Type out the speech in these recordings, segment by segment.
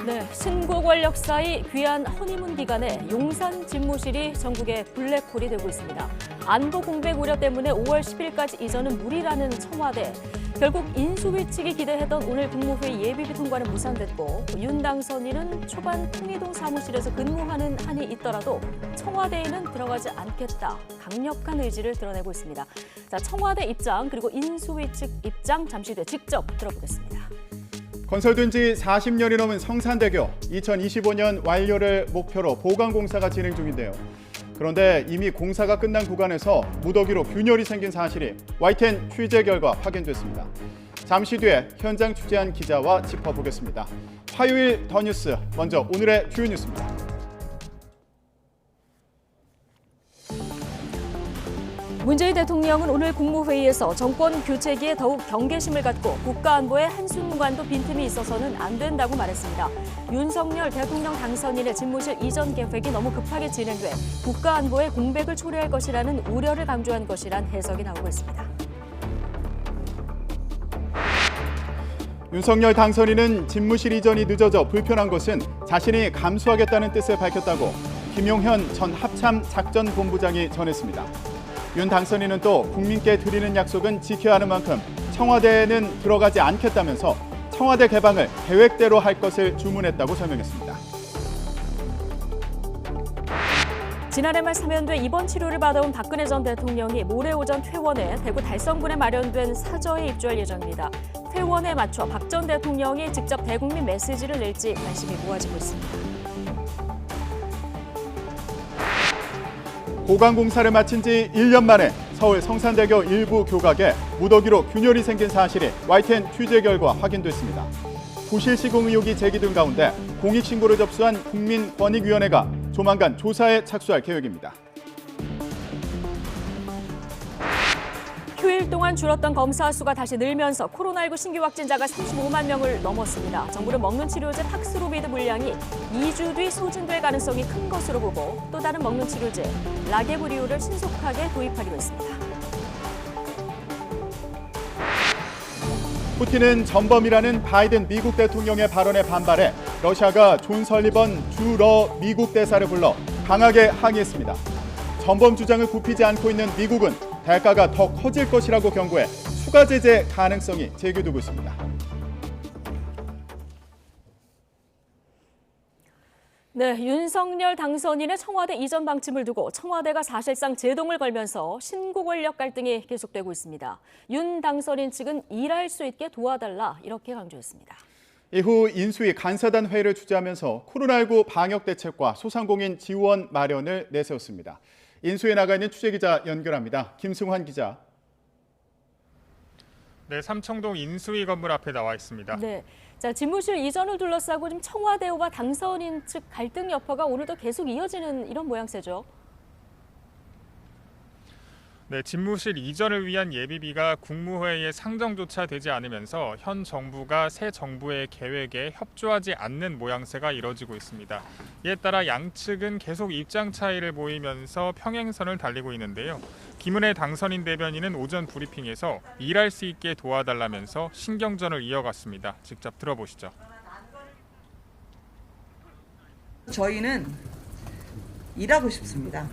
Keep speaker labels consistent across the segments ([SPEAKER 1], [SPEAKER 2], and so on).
[SPEAKER 1] 네, 신고 권력 사이 귀한 허니문 기간에 용산 집무실이 전국의 블랙홀이 되고 있습니다. 안보 공백 우려 때문에 5월 10일까지 이전은 무리라는 청와대. 결국 인수위 측이 기대했던 오늘 국무회의 예비비 통과는 무산됐고 윤 당선인은 초반 통이동 사무실에서 근무하는 한이 있더라도 청와대에는 들어가지 않겠다. 강력한 의지를 드러내고 있습니다. 자, 청와대 입장 그리고 인수위 측 입장 잠시 뒤에 직접 들어보겠습니다.
[SPEAKER 2] 건설된 지 40년이 넘은 성산대교 2025년 완료를 목표로 보강공사가 진행 중인데요. 그런데 이미 공사가 끝난 구간에서 무더기로 균열이 생긴 사실이 YTN 취재 결과 확인됐습니다. 잠시 뒤에 현장 취재한 기자와 짚어보겠습니다. 화요일 더 뉴스, 먼저 오늘의 주요 뉴스입니다.
[SPEAKER 1] 문재인 대통령은 오늘 국무회의에서 정권 교체기에 더욱 경계심을 갖고 국가안보에 한순간도 빈틈이 있어서는 안 된다고 말했습니다. 윤석열 대통령 당선인의 집무실 이전 계획이 너무 급하게 진행돼 국가안보에 공백을 초래할 것이라는 우려를 강조한 것이란 해석이 나오고 있습니다.
[SPEAKER 2] 윤석열 당선인은 집무실 이전이 늦어져 불편한 것은 자신이 감수하겠다는 뜻을 밝혔다고 김용현 전 합참작전본부장이 전했습니다. 윤 당선인은 또 국민께 드리는 약속은 지켜야 하는 만큼 청와대에는 들어가지 않겠다면서 청와대 개방을 계획대로 할 것을 주문했다고 설명했습니다.
[SPEAKER 1] 지난해 말 사면돼 입원 치료를 받아온 박근혜 전 대통령이 모레 오전 퇴원해 대구 달성군에 마련된 사저에 입주할 예정입니다. 퇴원에 맞춰 박 전 대통령이 직접 대국민 메시지를 낼지 관심이 모아지고 있습니다.
[SPEAKER 2] 보강공사를 마친 지 1년 만에 서울 성산대교 일부 교각에 무더기로 균열이 생긴 사실이 YTN 취재 결과 확인됐습니다. 부실 시공 의혹이 제기된 가운데 공익신고를 접수한 국민권익위원회가 조만간 조사에 착수할 계획입니다.
[SPEAKER 1] 휴일 동안 줄었던 검사 수가 다시 늘면서 코로나19 신규 확진자가 35만 명을 넘었습니다. 정부는 먹는 치료제 팍스로비드 물량이 2주 뒤 소진될 가능성이 큰 것으로 보고 또 다른 먹는 치료제 라게브리오를 신속하게 도입하기로 했습니다.
[SPEAKER 2] 푸틴은 전범이라는 바이든 미국 대통령의 발언에 반발해 러시아가 존 설리번 주 미국 대사를 불러 강하게 항의했습니다. 전범 주장을 굽히지 않고 있는 미국은 대가가 더 커질 것이라고 경고해 추가 제재 가능성이 제기되고 있습니다.
[SPEAKER 1] 네, 윤석열 당선인의 청와대 이전 방침을 두고 청와대가 사실상 제동을 걸면서 신고 권력 갈등이 계속되고 있습니다. 윤 당선인 측은 일할 수 있게 도와달라 이렇게 강조했습니다.
[SPEAKER 2] 이후 인수위 간사단 회의를 주재하면서 코로나19 방역 대책과 소상공인 지원 마련을 내세웠습니다. 인수위에 나가 있는 취재기자 연결합니다. 김승환 기자.
[SPEAKER 3] 네, 삼청동 인수위 건물 앞에 나와 있습니다.
[SPEAKER 1] 네, 자 집무실 이전을 둘러싸고 지금 청와대와 당선인 측 갈등 여파가 오늘도 계속 이어지는 이런 모양새죠.
[SPEAKER 3] 네, 집무실 이전을 위한 예비비가 국무회의에 상정조차 되지 않으면서 현 정부가 새 정부의 계획에 협조하지 않는 모양새가 이뤄지고 있습니다. 이에 따라 양측은 계속 입장 차이를 보이면서 평행선을 달리고 있는데요. 김은혜 당선인 대변인은 오전 브리핑에서 일할 수 있게 도와달라면서 신경전을 이어갔습니다. 직접 들어보시죠.
[SPEAKER 4] 저희는 일하고 싶습니다.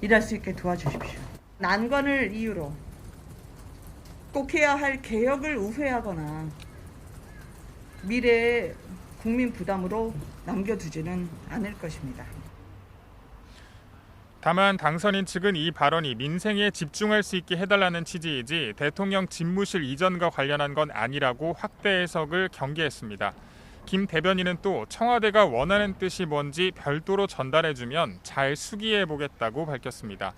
[SPEAKER 4] 일할 수 있게 도와주십시오. 난관을 이유로 꼭 해야 할 개혁을 우회하거나 미래의 국민 부담으로 남겨두지는 않을 것입니다.
[SPEAKER 3] 다만 당선인 측은 이 발언이 민생에 집중할 수 있게 해달라는 취지이지 대통령 집무실 이전과 관련한 건 아니라고 확대 해석을 경계했습니다. 김 대변인은 또 청와대가 원하는 뜻이 뭔지 별도로 전달해주면 잘 수기해보겠다고 밝혔습니다.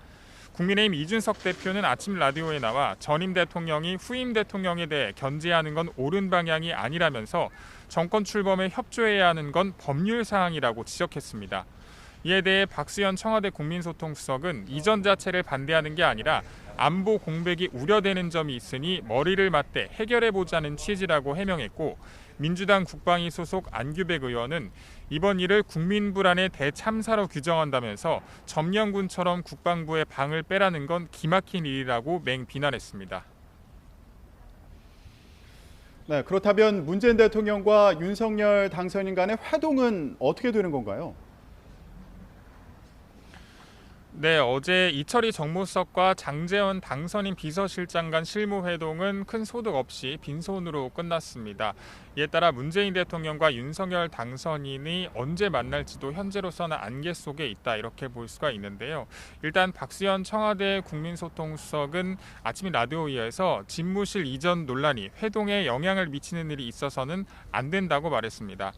[SPEAKER 3] 국민의힘 이준석 대표는 아침 라디오에 나와 전임 대통령이 후임 대통령에 대해 견제하는 건 옳은 방향이 아니라면서 정권 출범에 협조해야 하는 건 법률 사항이라고 지적했습니다. 이에 대해 박수현 청와대 국민소통수석은 이전 자체를 반대하는 게 아니라 안보 공백이 우려되는 점이 있으니 머리를 맞대 해결해보자는 취지라고 해명했고 민주당 국방위 소속 안규백 의원은 이번 일을 국민 불안의 대참사로 규정한다면서 점령군처럼 국방부의 방을 빼라는 건 기막힌 일이라고 맹비난했습니다.
[SPEAKER 2] 네, 그렇다면 문재인 대통령과 윤석열 당선인 간의 회동은 어떻게 되는 건가요?
[SPEAKER 3] 네, 어제 이철희 정무수석과 장제원 당선인 비서실장 간 실무회동은 큰 소득 없이 빈손으로 끝났습니다. 이에 따라 문재인 대통령과 윤석열 당선인이 언제 만날지도 현재로서는 안개 속에 있다 이렇게 볼 수가 있는데요. 일단 박수현 청와대 국민소통수석은 아침 라디오에서 집무실 이전 논란이 회동에 영향을 미치는 일이 있어서는 안 된다고 말했습니다.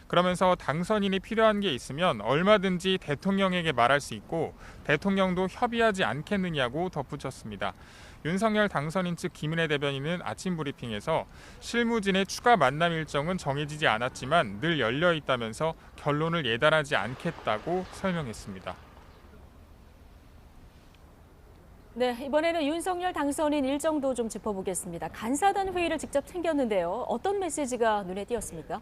[SPEAKER 3] 그러면서 당선인이 필요한 게 있으면 얼마든지 대통령에게 말할 수 있고 대통령도 협의하지 않겠느냐고 덧붙였습니다. 윤석열 당선인 측 김은혜 대변인은 아침 브리핑에서 실무진의 추가 만남 일정은 정해지지 않았지만 늘 열려 있다면서 결론을 예단하지 않겠다고 설명했습니다.
[SPEAKER 1] 네, 이번에는 윤석열 당선인 일정도 좀 짚어보겠습니다. 간사단 회의를 직접 챙겼는데요. 어떤 메시지가 눈에 띄었습니까?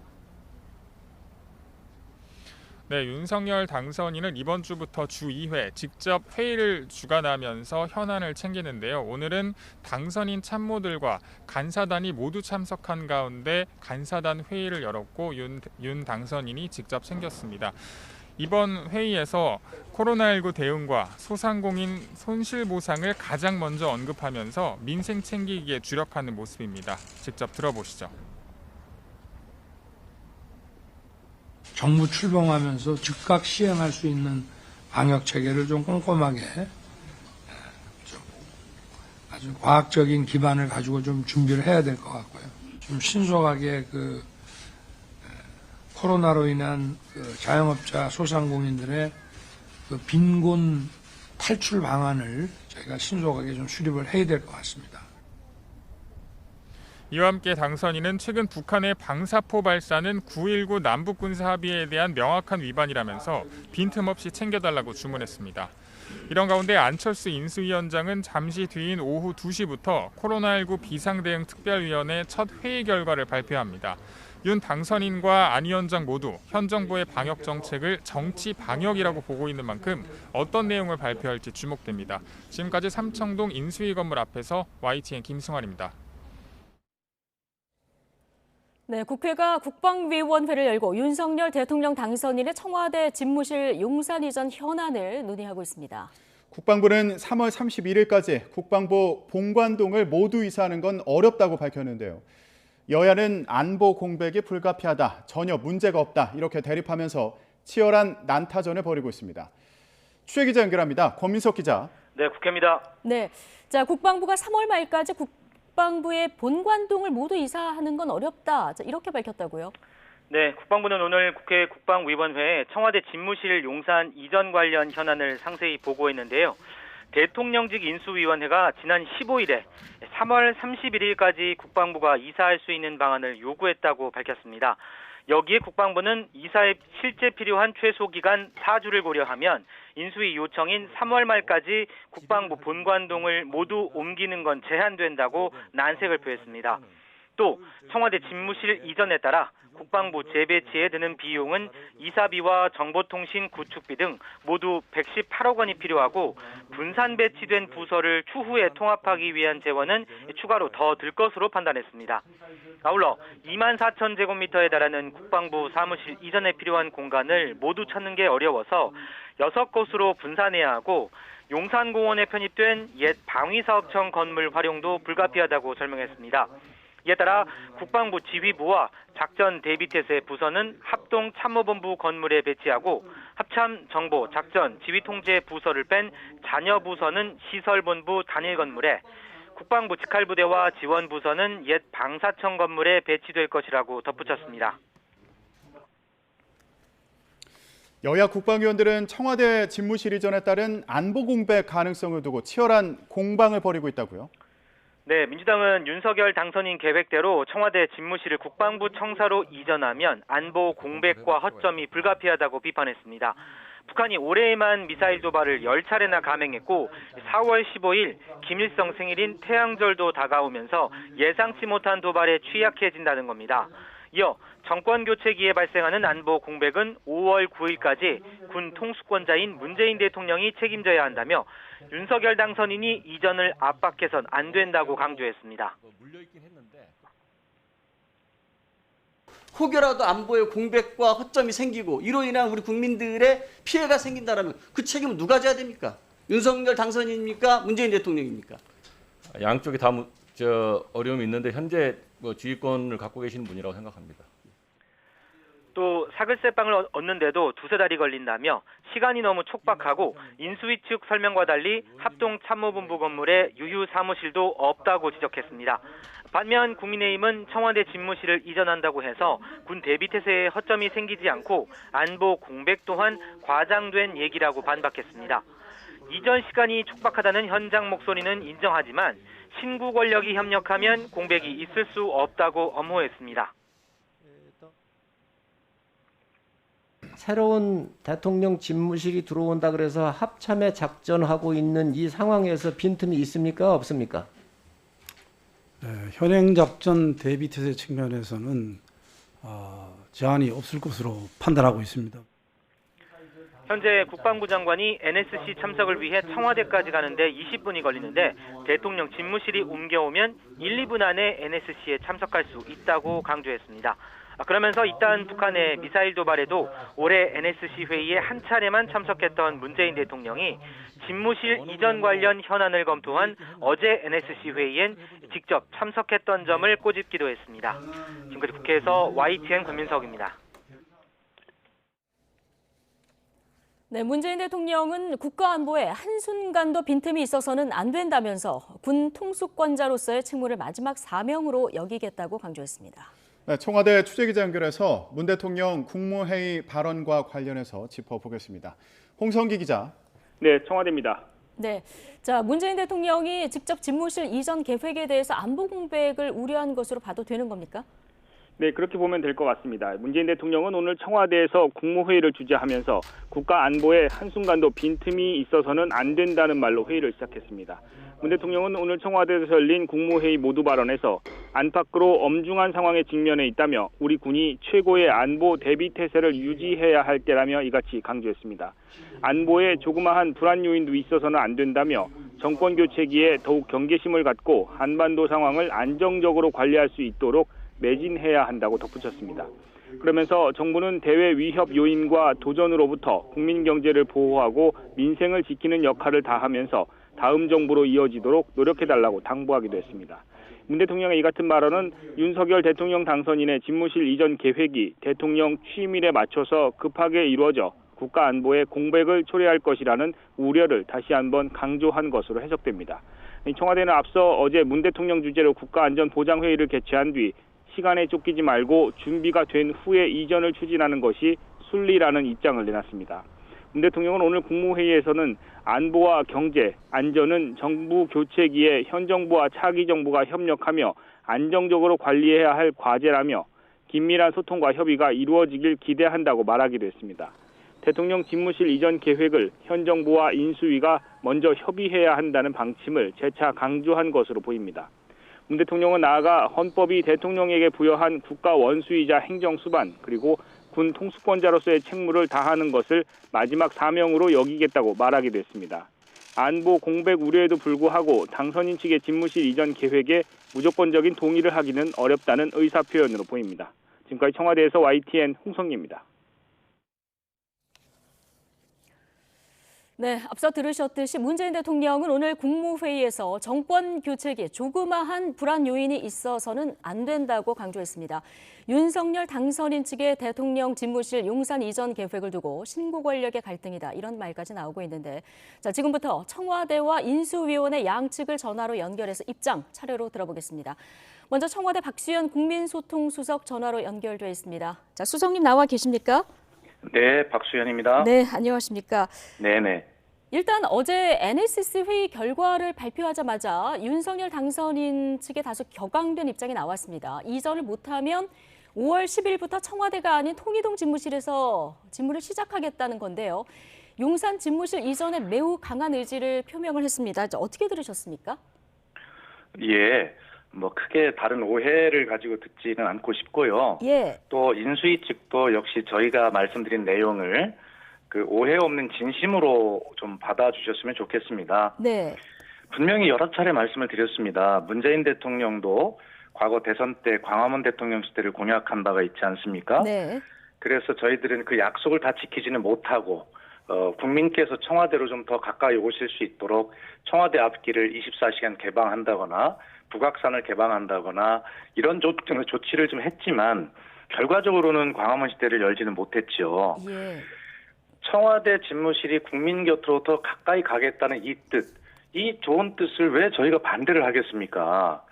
[SPEAKER 3] 네, 윤석열 당선인은 이번 주부터 주 2회 직접 회의를 주관하면서 현안을 챙기는데요. 오늘은 당선인 참모들과 간사단이 모두 참석한 가운데 간사단 회의를 열었고 윤 당선인이 직접 챙겼습니다. 이번 회의에서 코로나19 대응과 소상공인 손실보상을 가장 먼저 언급하면서 민생 챙기기에 주력하는 모습입니다. 직접 들어보시죠.
[SPEAKER 5] 정부 출범하면서 즉각 시행할 수 있는 방역 체계를 좀 꼼꼼하게 좀 아주 과학적인 기반을 가지고 좀 준비를 해야 될 것 같고요. 좀 신속하게 코로나로 인한 자영업자 소상공인들의 빈곤 탈출 방안을 저희가 신속하게 좀 수립을 해야 될 것 같습니다.
[SPEAKER 3] 이와 함께 당선인은 최근 북한의 방사포 발사는 9.19 남북군사합의에 대한 명확한 위반이라면서 빈틈없이 챙겨달라고 주문했습니다. 이런 가운데 안철수 인수위원장은 잠시 뒤인 오후 2시부터 코로나19 비상대응특별위원회 첫 회의 결과를 발표합니다. 윤 당선인과 안 위원장 모두 현 정부의 방역 정책을 정치 방역이라고 보고 있는 만큼 어떤 내용을 발표할지 주목됩니다. 지금까지 삼청동 인수위 건물 앞에서 YTN 김승환입니다.
[SPEAKER 1] 네, 국회가 국방위원회를 열고 윤석열 대통령 당선인의 청와대 집무실 용산 이전 현안을 논의하고 있습니다.
[SPEAKER 2] 국방부는 3월 31일까지 국방부 본관동을 모두 이사하는 건 어렵다고 밝혔는데요. 여야는 안보 공백이 불가피하다, 전혀 문제가 없다 이렇게 대립하면서 치열한 난타전을 벌이고 있습니다. 취재 기자 연결합니다. 권민석 기자.
[SPEAKER 6] 네, 국회입니다.
[SPEAKER 1] 네, 자 국방부가 3월 말까지 국방부의 본관동을 모두 이사하는 건 어렵다, 이렇게 밝혔다고요?
[SPEAKER 6] 네, 국방부는 오늘 국회 국방위원회에 청와대 집무실 용산 이전 관련 현안을 상세히 보고했는데요. 대통령직 인수위원회가 지난 15일에 3월 31일까지 국방부가 이사할 수 있는 방안을 요구했다고 밝혔습니다. 여기에 국방부는 이사에 실제 필요한 최소 기간 4주를 고려하면 인수위 요청인 3월 말까지 국방부 본관동을 모두 옮기는 건 제한된다고 난색을 표했습니다. 또 청와대 집무실 이전에 따라 국방부 재배치에 드는 비용은 이사비와 정보통신 구축비 등 모두 118억 원이 필요하고 분산 배치된 부서를 추후에 통합하기 위한 재원은 추가로 더 들 것으로 판단했습니다. 아울러 24,000제곱미터에 달하는 국방부 사무실 이전에 필요한 공간을 모두 찾는 게 어려워서 6곳으로 분산해야 하고 용산공원에 편입된 옛 방위사업청 건물 활용도 불가피하다고 설명했습니다. 이에 따라 국방부 지휘부와 작전 대비태세 부서는 합동 참모본부 건물에 배치하고 합참 정보 작전 지휘통제 부서를 뺀 잔여 부서는 시설본부 단일 건물에 국방부 직할부대와 지원부서는 옛 방사청 건물에 배치될 것이라고 덧붙였습니다.
[SPEAKER 2] 여야 국방위원들은 청와대 집무실 이전에 따른 안보 공백 가능성을 두고 치열한 공방을 벌이고 있다고요?
[SPEAKER 6] 네, 민주당은 윤석열 당선인 계획대로 청와대 집무실을 국방부 청사로 이전하면 안보 공백과 허점이 불가피하다고 비판했습니다. 북한이 올해에만 미사일 도발을 10차례나 감행했고 4월 15일 김일성 생일인 태양절도 다가오면서 예상치 못한 도발에 취약해진다는 겁니다. 이어 정권 교체기에 발생하는 안보 공백은 5월 9일까지 군 통수권자인 문재인 대통령이 책임져야 한다며 윤석열 당선인이 이전을 압박해선 안 된다고 강조했습니다.
[SPEAKER 7] 혹여라도 안보의 공백과 허점이 생기고 이로 인한 우리 국민들의 피해가 생긴다면 그 책임은 누가 져야 됩니까? 윤석열 당선인입니까? 문재인 대통령입니까?
[SPEAKER 8] 양쪽이 다 어려움이 있는데 현재 지휘권을 갖고 계시는 분이라고 생각합니다.
[SPEAKER 6] 또 사글세빵을 얻는데도 두세 달이 걸린다며 시간이 너무 촉박하고 인수위 측 설명과 달리 합동참모본부 건물에 유휴 사무실도 없다고 지적했습니다. 반면 국민의힘은 청와대 집무실을 이전한다고 해서 군 대비태세에 허점이 생기지 않고 안보 공백 또한 과장된 얘기라고 반박했습니다. 이전 시간이 촉박하다는 현장 목소리는 인정하지만 신구 권력이 협력하면 공백이 있을 수 없다고 엄호했습니다.
[SPEAKER 9] 새로운 대통령 집무실이 들어온다 그래서 합참에 작전하고 있는 이 상황에서 빈틈이 있습니까? 없습니까?
[SPEAKER 10] 네, 현행작전 대비태세 측면에서는 제한이 없을 것으로 판단하고 있습니다.
[SPEAKER 6] 현재 국방부 장관이 NSC 참석을 위해 청와대까지 가는데 20분이 걸리는데 대통령 집무실이 옮겨오면 1, 2분 안에 NSC에 참석할 수 있다고 강조했습니다. 그러면서 이딴 북한의 미사일 도발에도 올해 NSC 회의에 한 차례만 참석했던 문재인 대통령이 집무실 이전 관련 현안을 검토한 어제 NSC 회의엔 직접 참석했던 점을 꼬집기도 했습니다. 지금까지 국회에서 YTN 권민석입니다.
[SPEAKER 1] 네, 문재인 대통령은 국가안보에 한순간도 빈틈이 있어서는 안 된다면서 군 통수권자로서의 책무를 마지막 사명으로 여기겠다고 강조했습니다.
[SPEAKER 2] 네, 청와대 취재기자 연결해서 문 대통령 국무회의 발언과 관련해서 짚어보겠습니다. 홍성기 기자.
[SPEAKER 11] 네, 청와대입니다.
[SPEAKER 1] 네, 자 문재인 대통령이 직접 집무실 이전 계획에 대해서 안보 공백을 우려한 것으로 봐도 되는 겁니까?
[SPEAKER 11] 네, 그렇게 보면 될 것 같습니다. 문재인 대통령은 오늘 청와대에서 국무회의를 주재하면서 국가 안보에 한순간도 빈틈이 있어서는 안 된다는 말로 회의를 시작했습니다. 문 대통령은 오늘 청와대에서 열린 국무회의 모두 발언에서 안팎으로 엄중한 상황에 직면해 있다며 우리 군이 최고의 안보 대비 태세를 유지해야 할 때라며 이같이 강조했습니다. 안보에 조그마한 불안 요인도 있어서는 안 된다며 정권 교체기에 더욱 경계심을 갖고 한반도 상황을 안정적으로 관리할 수 있도록 매진해야 한다고 덧붙였습니다. 그러면서 정부는 대외 위협 요인과 도전으로부터 국민 경제를 보호하고 민생을 지키는 역할을 다하면서 다음 정부로 이어지도록 노력해달라고 당부하기도 했습니다. 문 대통령의 이 같은 발언은 윤석열 대통령 당선인의 집무실 이전 계획이 대통령 취임일에 맞춰서 급하게 이루어져 국가 안보에 공백을 초래할 것이라는 우려를 다시 한번 강조한 것으로 해석됩니다. 청와대는 앞서 어제 문 대통령 주재로 국가안전보장회의를 개최한 뒤 시간에 쫓기지 말고 준비가 된 후에 이전을 추진하는 것이 순리라는 입장을 내놨습니다. 문 대통령은 오늘 국무회의에서는 안보와 경제, 안전은 정부 교체기에 현 정부와 차기 정부가 협력하며 안정적으로 관리해야 할 과제라며 긴밀한 소통과 협의가 이루어지길 기대한다고 말하기도 했습니다. 대통령 집무실 이전 계획을 현 정부와 인수위가 먼저 협의해야 한다는 방침을 재차 강조한 것으로 보입니다. 문 대통령은 나아가 헌법이 대통령에게 부여한 국가 원수이자 행정수반 그리고 군 통수권자로서의 책무를 다하는 것을 마지막 사명으로 여기겠다고 말하기도 했습니다. 안보 공백 우려에도 불구하고 당선인 측의 집무실 이전 계획에 무조건적인 동의를 하기는 어렵다는 의사표현으로 보입니다. 지금까지 청와대에서 YTN 홍성기입니다.
[SPEAKER 1] 네, 앞서 들으셨듯이 문재인 대통령은 오늘 국무회의에서 정권 교체기에 조그마한 불안 요인이 있어서는 안 된다고 강조했습니다. 윤석열 당선인 측의 대통령 집무실 용산 이전 계획을 두고 신구 권력의 갈등이다 이런 말까지 나오고 있는데 자 지금부터 청와대와 인수위원회 양측을 전화로 연결해서 입장 차례로 들어보겠습니다. 먼저 청와대 박수현 국민소통수석 전화로 연결돼 있습니다. 자 수석님 나와 계십니까?
[SPEAKER 12] 네, 박수현입니다.
[SPEAKER 1] 네, 안녕하십니까?
[SPEAKER 12] 네네.
[SPEAKER 1] 일단 어제 NSC 회의 결과를 발표하자마자 윤석열 당선인 측에 다소 격앙된 입장이 나왔습니다. 이전을 못하면 5월 10일부터 청와대가 아닌 통이동 집무실에서 집무를 시작하겠다는 건데요. 용산 집무실 이전에 매우 강한 의지를 표명을 했습니다. 어떻게 들으셨습니까?
[SPEAKER 12] 예. 크게 다른 오해를 가지고 듣지는 않고 싶고요.
[SPEAKER 1] 예.
[SPEAKER 12] 또 인수위 측도 역시 저희가 말씀드린 내용을 그 오해 없는 진심으로 좀 받아주셨으면 좋겠습니다.
[SPEAKER 1] 네.
[SPEAKER 12] 분명히 여러 차례 말씀을 드렸습니다. 문재인 대통령도 과거 대선 때 광화문 대통령 시대를 공약한 바가 있지 않습니까?
[SPEAKER 1] 네.
[SPEAKER 12] 그래서 저희들은 그 약속을 다 지키지는 못하고 국민께서 청와대로 좀 더 가까이 오실 수 있도록 청와대 앞길을 24시간 개방한다거나 북악산을 개방한다거나 이런 조치를 좀 했지만 결과적으로는 광화문 시대를 열지는 못했죠.
[SPEAKER 1] 예.
[SPEAKER 12] 청와대 집무실이 국민 곁으로 더 가까이 가겠다는 이 뜻, 이 좋은 뜻을 왜 저희가 반대를 하겠습니까?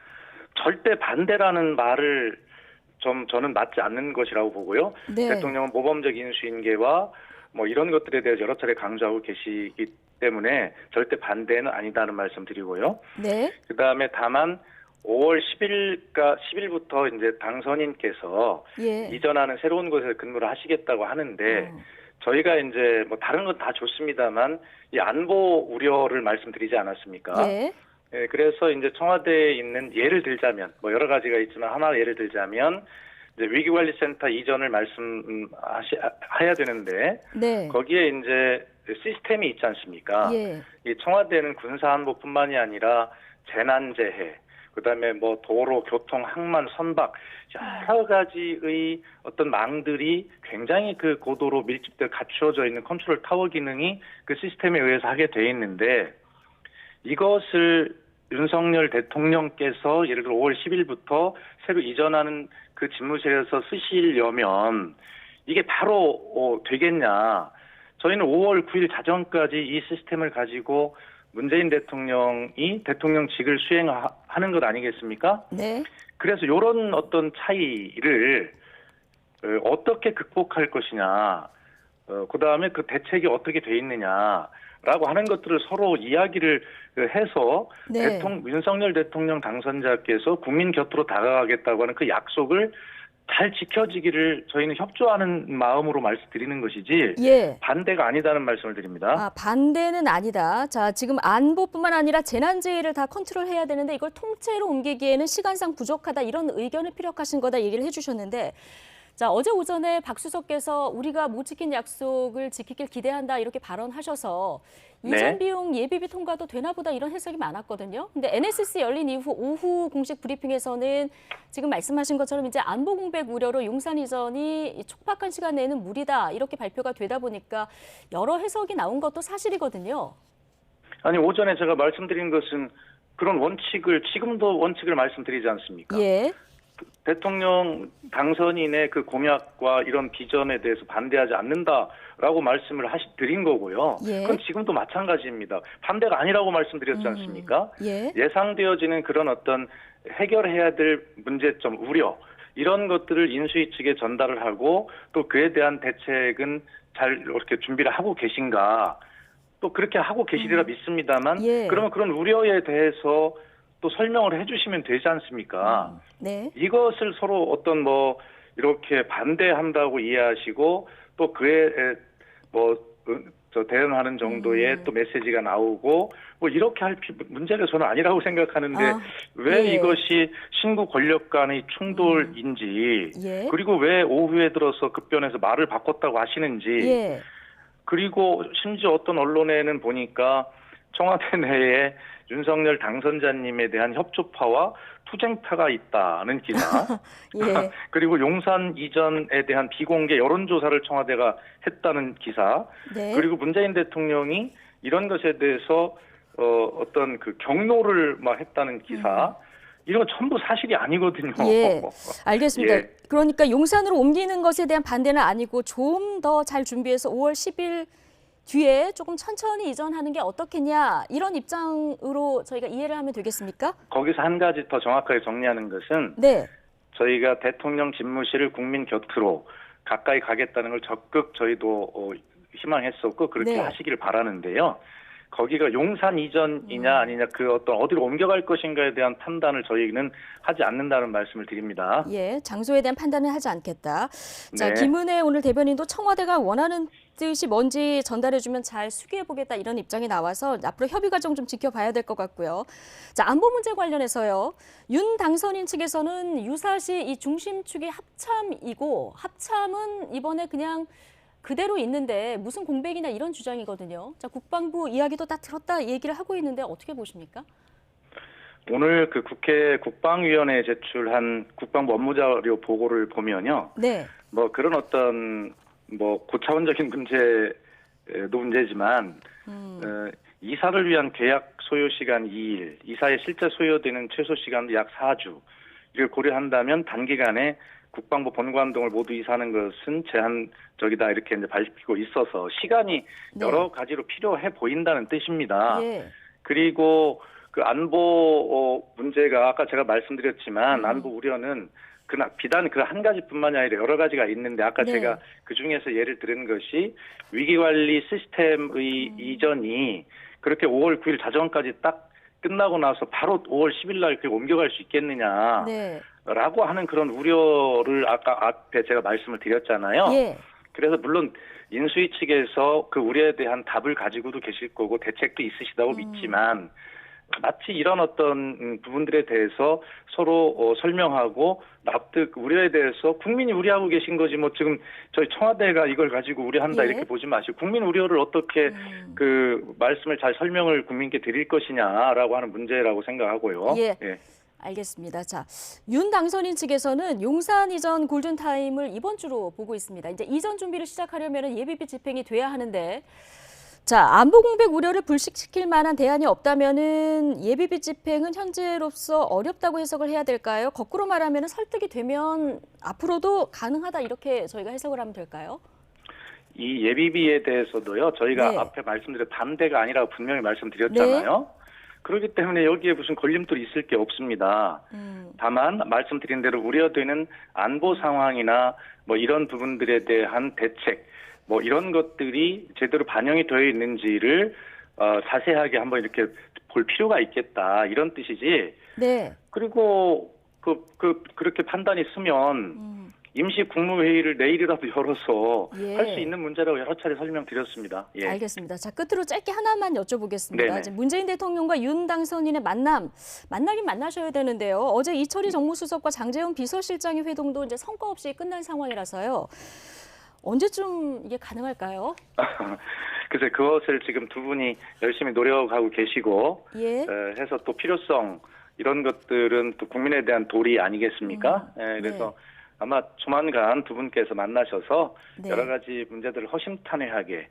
[SPEAKER 12] 절대 반대라는 말을 저는 맞지 않는 것이라고 보고요.
[SPEAKER 1] 네.
[SPEAKER 12] 대통령은 모범적 인수인계와 뭐 이런 것들에 대해 여러 차례 강조하고 계시기 때문에 절대 반대는 아니다는 말씀 드리고요.
[SPEAKER 1] 네.
[SPEAKER 12] 그다음에 다만 5월 10일부터 이제 당선인께서
[SPEAKER 1] 예.
[SPEAKER 12] 이전하는 새로운 곳에서 근무를 하시겠다고 하는데 저희가 이제 뭐 다른 건 다 좋습니다만 이 안보 우려를 말씀드리지 않았습니까?
[SPEAKER 1] 예.
[SPEAKER 12] 예, 그래서 이제 청와대에 있는 예를 들자면 뭐 여러 가지가 있지만 하나 예를 들자면 이제 위기관리센터 이전을 말씀해야 되는데
[SPEAKER 1] 네.
[SPEAKER 12] 거기에 이제 시스템이 있지 않습니까?
[SPEAKER 1] 예.
[SPEAKER 12] 이 청와대는 군사안보뿐만이 아니라 재난재해, 그다음에 뭐 도로, 교통, 항만, 선박 여러 가지의 어떤 망들이 굉장히 그 고도로 밀집되어 갖추어져 있는 컨트롤 타워 기능이 그 시스템에 의해서 하게 돼 있는데 이것을 윤석열 대통령께서 예를 들어 5월 10일부터 새로 이전하는 그 집무실에서 쓰시려면 이게 바로 되겠냐. 저희는 5월 9일 자정까지 이 시스템을 가지고 문재인 대통령이 대통령직을 수행하는 것 아니겠습니까?
[SPEAKER 1] 네.
[SPEAKER 12] 그래서 이런 어떤 차이를 어떻게 극복할 것이냐, 그다음에 그 대책이 어떻게 돼 있느냐라고 하는 것들을 서로 이야기를 해서
[SPEAKER 1] 네.
[SPEAKER 12] 윤석열 대통령 당선자께서 국민 곁으로 다가가겠다고 하는 그 약속을 잘 지켜지기를 저희는 협조하는 마음으로 말씀드리는 것이지
[SPEAKER 1] 예.
[SPEAKER 12] 반대가 아니다는 말씀을 드립니다.
[SPEAKER 1] 아, 반대는 아니다. 자, 지금 안보뿐만 아니라 재난재해를 다 컨트롤해야 되는데 이걸 통째로 옮기기에는 시간상 부족하다. 이런 의견을 피력하신 거다 얘기를 해주셨는데 자, 어제 오전에 박 수석께서 우리가 못 지킨 약속을 지키길 기대한다 이렇게 발언하셔서
[SPEAKER 12] 네.
[SPEAKER 1] 이전 비용 예비비 통과도 되나 보다 이런 해석이 많았거든요. 근데 NSC 열린 이후 오후 공식 브리핑에서는 지금 말씀하신 것처럼 이제 안보 공백 우려로 용산 이전이 촉박한 시간 내에는 무리다 이렇게 발표가 되다 보니까 여러 해석이 나온 것도 사실이거든요.
[SPEAKER 12] 아니 오전에 제가 말씀드린 것은 그런 원칙을 지금도 원칙을 말씀드리지 않습니까?
[SPEAKER 1] 예.
[SPEAKER 12] 대통령 당선인의 그 공약과 이런 비전에 대해서 반대하지 않는다라고 말씀을 드린 거고요.
[SPEAKER 1] 예.
[SPEAKER 12] 그건 지금도 마찬가지입니다. 반대가 아니라고 말씀드렸지 않습니까?
[SPEAKER 1] 예.
[SPEAKER 12] 예상되어지는 그런 어떤 해결해야 될 문제점, 우려 이런 것들을 인수위 측에 전달을 하고 또 그에 대한 대책은 잘 이렇게 준비를 하고 계신가? 또 그렇게 하고 계시리라 믿습니다만
[SPEAKER 1] 예.
[SPEAKER 12] 그러면 그런 우려에 대해서 또 설명을 해주시면 되지 않습니까?
[SPEAKER 1] 네.
[SPEAKER 12] 이것을 서로 어떤 뭐 이렇게 반대한다고 이해하시고 또 그에 대응하는 정도의 또 메시지가 나오고 뭐 이렇게 할 문제가 저는 아니라고 생각하는데 왜
[SPEAKER 1] 예.
[SPEAKER 12] 이것이 신구 권력 간의 충돌인지
[SPEAKER 1] 예.
[SPEAKER 12] 그리고 왜 오후에 들어서 급변해서 말을 바꿨다고 하시는지
[SPEAKER 1] 예.
[SPEAKER 12] 그리고 심지어 어떤 언론에는 보니까 청와대 내에 윤석열 당선자님에 대한 협조파와 투쟁파가 있다는 기사.
[SPEAKER 1] 예.
[SPEAKER 12] 그리고 용산 이전에 대한 비공개 여론조사를 청와대가 했다는 기사.
[SPEAKER 1] 네.
[SPEAKER 12] 그리고 문재인 대통령이 이런 것에 대해서 어떤 그 경로를 막 했다는 기사. 이런 건 전부 사실이 아니거든요.
[SPEAKER 1] 예, 알겠습니다.
[SPEAKER 12] 예.
[SPEAKER 1] 그러니까 용산으로 옮기는 것에 대한 반대는 아니고 좀 더 잘 준비해서 5월 10일 뒤에 조금 천천히 이전하는 게 어떻겠냐 이런 입장으로 저희가 이해를 하면 되겠습니까?
[SPEAKER 12] 거기서 한 가지 더 정확하게 정리하는 것은
[SPEAKER 1] 네.
[SPEAKER 12] 저희가 대통령 집무실을 국민 곁으로 가까이 가겠다는 걸 적극 저희도 희망했었고 그렇게
[SPEAKER 1] 네.
[SPEAKER 12] 하시길 바라는데요. 거기가 용산 이전이냐 아니냐 그 어떤 어디로 옮겨갈 것인가에 대한 판단을 저희는 하지 않는다는 말씀을 드립니다.
[SPEAKER 1] 예, 장소에 대한 판단은 하지 않겠다. 자,
[SPEAKER 12] 네.
[SPEAKER 1] 김은혜 오늘 대변인도 청와대가 원하는 뜻이 뭔지 전달해주면 잘 수기해보겠다 이런 입장이 나와서 앞으로 협의 과정 좀 지켜봐야 될 것 같고요. 자, 안보 문제 관련해서요. 윤 당선인 측에서는 유사시 이 중심축이 합참이고 합참은 이번에 그냥 그대로 있는데 무슨 공백이나 이런 주장이거든요. 자, 국방부 이야기도 다 들었다 얘기를 하고 있는데 어떻게 보십니까?
[SPEAKER 12] 오늘 그 국회 국방위원회에 제출한 국방부 업무자료 보고를 보면요.
[SPEAKER 1] 네.
[SPEAKER 12] 뭐 그런 어떤 뭐 고차원적인 문제도 문제지만 이사를 위한 계약 소요 시간 2일, 이사에 실제 소요되는 최소 시간도 약 4주. 이를 고려한다면 단기간에 국방부 본관동을 모두 이사하는 것은 제한적이다 이렇게 이제 밝히고 있어서 시간이 여러 가지로 필요해 보인다는 뜻입니다.
[SPEAKER 1] 예.
[SPEAKER 12] 그리고 그 안보 문제가 아까 제가 말씀드렸지만 안보 우려는 비단 그 한 가지뿐만이 아니라 여러 가지가 있는데 아까
[SPEAKER 1] 네.
[SPEAKER 12] 제가 그 중에서 예를 들은 것이 위기관리 시스템의 이전이 그렇게 5월 9일 자정까지 딱 끝나고 나서 바로 5월 10일 날 그렇게 옮겨갈 수 있겠느냐.
[SPEAKER 1] 네.
[SPEAKER 12] 라고 하는 그런 우려를 아까 앞에 제가 말씀을 드렸잖아요.
[SPEAKER 1] 예.
[SPEAKER 12] 그래서 물론 인수위 측에서 그 우려에 대한 답을 가지고도 계실 거고 대책도 있으시다고 믿지만 마치 이런 어떤 부분들에 대해서 서로 설명하고 납득 우려에 대해서 국민이 우려하고 계신 거지 뭐 지금 저희 청와대가 이걸 가지고 우려한다
[SPEAKER 1] 예.
[SPEAKER 12] 이렇게 보지 마시고 국민 우려를 어떻게 그 말씀을 잘 설명을 국민께 드릴 것이냐라고 하는 문제라고 생각하고요.
[SPEAKER 1] 예.
[SPEAKER 12] 예.
[SPEAKER 1] 알겠습니다. 자, 윤 당선인 측에서는 용산 이전 골든타임을 이번 주로 보고 있습니다. 이제 이전 준비를 시작하려면 예비비 집행이 돼야 하는데 자, 안보 공백 우려를 불식시킬 만한 대안이 없다면은 예비비 집행은 현재로서 어렵다고 해석을 해야 될까요? 거꾸로 말하면 설득이 되면 앞으로도 가능하다 이렇게 저희가 해석을 하면 될까요?
[SPEAKER 12] 이 예비비에 대해서도요. 저희가
[SPEAKER 1] 네.
[SPEAKER 12] 앞에 말씀드린 반대가 아니라고 분명히 말씀드렸잖아요. 그렇기 때문에 여기에 무슨 걸림돌이 있을 게 없습니다. 다만 말씀드린 대로 우려되는 안보 상황이나 뭐 이런 부분들에 대한 대책 뭐 이런 것들이 제대로 반영이 되어 있는지를 자세하게 한번 이렇게 볼 필요가 있겠다 이런 뜻이지.
[SPEAKER 1] 네.
[SPEAKER 12] 그리고 그렇게 판단이 쓰면 임시 국무회의를 내일이라도 열어서
[SPEAKER 1] 예.
[SPEAKER 12] 할 수 있는 문제라고 여러 차례 설명드렸습니다. 예.
[SPEAKER 1] 알겠습니다. 자, 끝으로 짧게 하나만 여쭤보겠습니다.
[SPEAKER 12] 네네.
[SPEAKER 1] 이제 문재인 대통령과 윤 당선인의 만나긴 만나셔야 되는데요. 어제 이철희 정무수석과 장재원 비서실장의 회동도 이제 성과 없이 끝난 상황이라서요. 언제쯤 이게 가능할까요?
[SPEAKER 12] 글쎄 그것을 지금 두 분이 열심히 노력하고 계시고
[SPEAKER 1] 예.
[SPEAKER 12] 해서 또 필요성 이런 것들은 또 국민에 대한 도리 아니겠습니까? 그래서 아마 조만간 두 분께서 만나셔서
[SPEAKER 1] 네.
[SPEAKER 12] 여러 가지 문제들을 허심탄회하게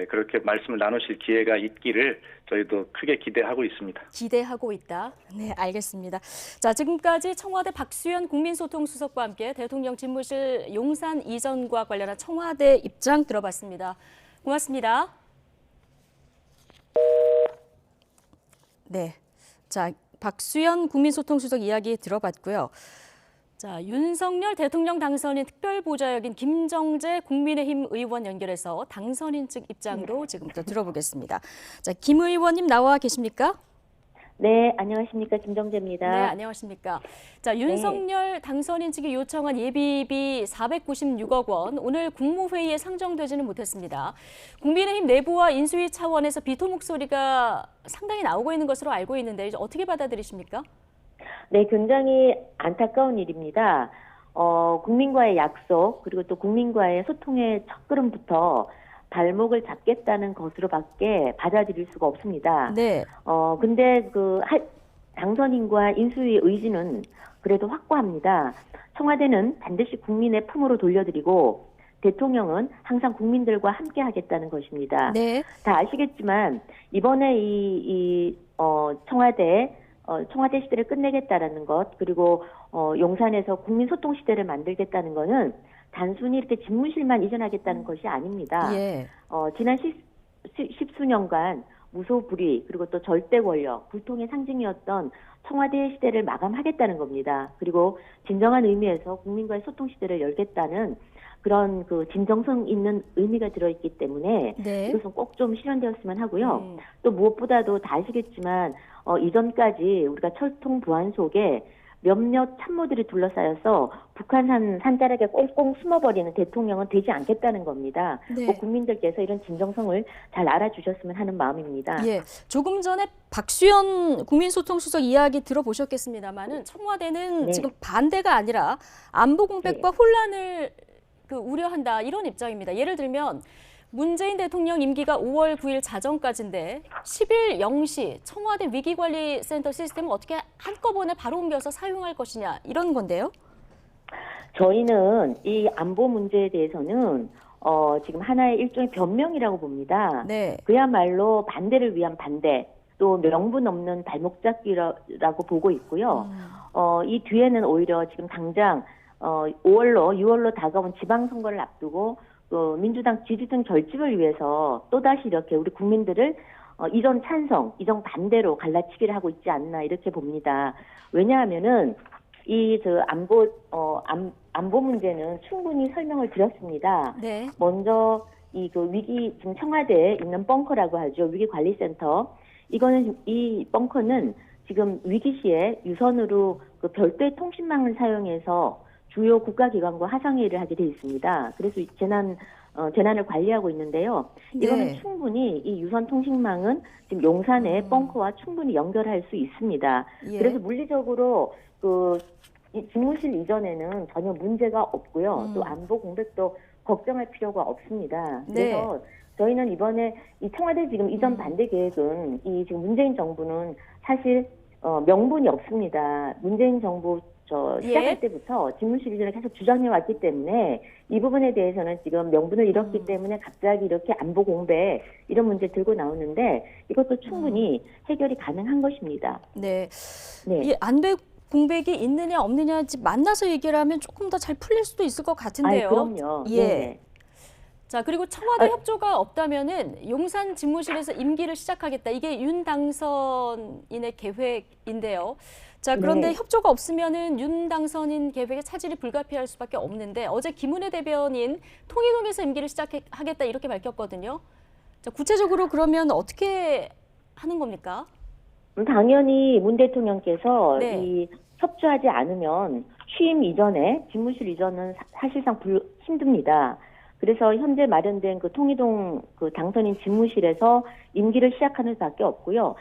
[SPEAKER 12] 그렇게 말씀을 나누실 기회가 있기를 저희도 크게 기대하고 있습니다.
[SPEAKER 1] 기대하고 있다. 네, 알겠습니다. 자, 지금까지 청와대 박수현 국민소통수석과 함께 대통령 집무실 용산 이전과 관련한 청와대 입장 들어봤습니다. 고맙습니다. 네, 자, 박수현 국민소통수석 이야기 들어봤고요. 자, 윤석열 대통령 당선인 특별보좌역인 김정재 국민의힘 의원 연결해서 당선인 측 입장도 지금부터 들어보겠습니다. 자, 김 의원님 나와 계십니까?
[SPEAKER 13] 네, 안녕하십니까. 김정재입니다.
[SPEAKER 1] 네, 안녕하십니까. 자, 윤석열 당선인 측이 요청한 예비비 496억 원, 오늘 국무회의에 상정되지는 못했습니다. 국민의힘 내부와 인수위 차원에서 비토 목소리가 상당히 나오고 있는 것으로 알고 있는데 이제 어떻게 받아들이십니까?
[SPEAKER 13] 네, 굉장히 안타까운 일입니다. 국민과의 약속, 그리고 또 국민과의 소통의 첫걸음부터 발목을 잡겠다는 것으로밖에 받아들일 수가 없습니다.
[SPEAKER 1] 네.
[SPEAKER 13] 근데 당선인과 인수위의 의지는 그래도 확고합니다. 청와대는 반드시 국민의 품으로 돌려드리고 대통령은 항상 국민들과 함께 하겠다는 것입니다.
[SPEAKER 1] 네.
[SPEAKER 13] 다 아시겠지만 이번에 청와대 시대를 끝내겠다라는 것, 그리고 용산에서 국민소통 시대를 만들겠다는 것은 단순히 이렇게 집무실만 이전하겠다는 것이 아닙니다.
[SPEAKER 1] 예.
[SPEAKER 13] 지난 십수년간 무소불위 그리고 또 절대 권력, 불통의 상징이었던 청와대 시대를 마감하겠다는 겁니다. 그리고 진정한 의미에서 국민과의 소통 시대를 열겠다는 그런 그 진정성 있는 의미가 들어있기 때문에
[SPEAKER 1] 네.
[SPEAKER 13] 이것은 꼭 좀 실현되었으면 하고요. 또 무엇보다도 다 아시겠지만 이전까지 우리가 철통 부안 속에 몇몇 참모들이 둘러싸여서 북한산 산자락에 꽁꽁 숨어버리는 대통령은 되지 않겠다는 겁니다.
[SPEAKER 1] 네.
[SPEAKER 13] 꼭 국민들께서 이런 진정성을 잘 알아주셨으면 하는 마음입니다.
[SPEAKER 1] 예, 조금 전에 박수현 국민소통수석 이야기 들어보셨겠습니다만은 청와대는
[SPEAKER 13] 네.
[SPEAKER 1] 지금 반대가 아니라 안보 공백과 혼란을 우려한다 이런 입장입니다. 예를 들면 문재인 대통령 임기가 5월 9일 자정까지인데 10일 0시 청와대 위기관리센터 시스템을 어떻게 한꺼번에 바로 옮겨서 사용할 것이냐 이런 건데요.
[SPEAKER 13] 저희는 이 안보 문제에 대해서는 지금 하나의 일종의 변명이라고 봅니다.
[SPEAKER 1] 네.
[SPEAKER 13] 그야말로 반대를 위한 반대, 또 명분 없는 발목 잡기라고 보고 있고요. 이 뒤에는 오히려 지금 당장 6월로 다가온 지방선거를 앞두고 민주당 지지 등 결집을 위해서 또다시 이렇게 우리 국민들을 이전 찬성, 이전 반대로 갈라치기를 하고 있지 않나 이렇게 봅니다. 왜냐하면은 안보 문제는 충분히 설명을 드렸습니다.
[SPEAKER 1] 네.
[SPEAKER 13] 먼저 지금 청와대에 있는 벙커라고 하죠. 위기관리센터. 이 벙커는 지금 위기 시에 유선으로 별도의 통신망을 사용해서 주요 국가기관과 화상회의를 하게 돼 있습니다. 그래서 재난을 관리하고 있는데요. 이거는
[SPEAKER 1] 네.
[SPEAKER 13] 충분히 이 유선 통신망은 지금 용산의 벙커와 충분히 연결할 수 있습니다.
[SPEAKER 1] 예.
[SPEAKER 13] 그래서 물리적으로 이 집무실 이전에는 전혀 문제가 없고요. 또 안보 공백도 걱정할 필요가 없습니다.
[SPEAKER 1] 네.
[SPEAKER 13] 그래서 저희는 이번에 이 청와대 지금 이전 반대 계획은 이 지금 문재인 정부는 사실 명분이 없습니다. 문재인 정부 시작할 때부터 집무실 이전을 계속 주장해 왔기 때문에 이 부분에 대해서는 지금 명분을 잃었기 때문에 갑자기 이렇게 안보 공백 이런 문제 들고 나오는데 이것도 충분히 해결이 가능한 것입니다.
[SPEAKER 1] 네.
[SPEAKER 13] 네.
[SPEAKER 1] 이 안보 공백이 있느냐 없느냐 만나서 얘기를 하면 조금 더 잘 풀릴 수도 있을 것 같은데요.
[SPEAKER 13] 그럼요.
[SPEAKER 1] 예.
[SPEAKER 13] 네.
[SPEAKER 1] 자, 그리고 청와대 협조가 없다면은 용산 집무실에서 임기를 시작하겠다. 이게 윤 당선인의 계획인데요. 자, 그런데
[SPEAKER 13] 네.
[SPEAKER 1] 협조가 없으면은 윤 당선인 계획에 차질이 불가피할 수밖에 없는데 어제 김은혜 대변인 통일동에서 임기를 시작하겠다 이렇게 밝혔거든요. 자, 구체적으로 그러면 어떻게 하는 겁니까?
[SPEAKER 13] 당연히 문 대통령께서
[SPEAKER 1] 네.
[SPEAKER 13] 이 협조하지 않으면 취임 이전에 집무실 이전은 사실상 힘듭니다. 그래서 현재 마련된 통이동 당선인 집무실에서 임기를 시작하는 수밖에 없고요.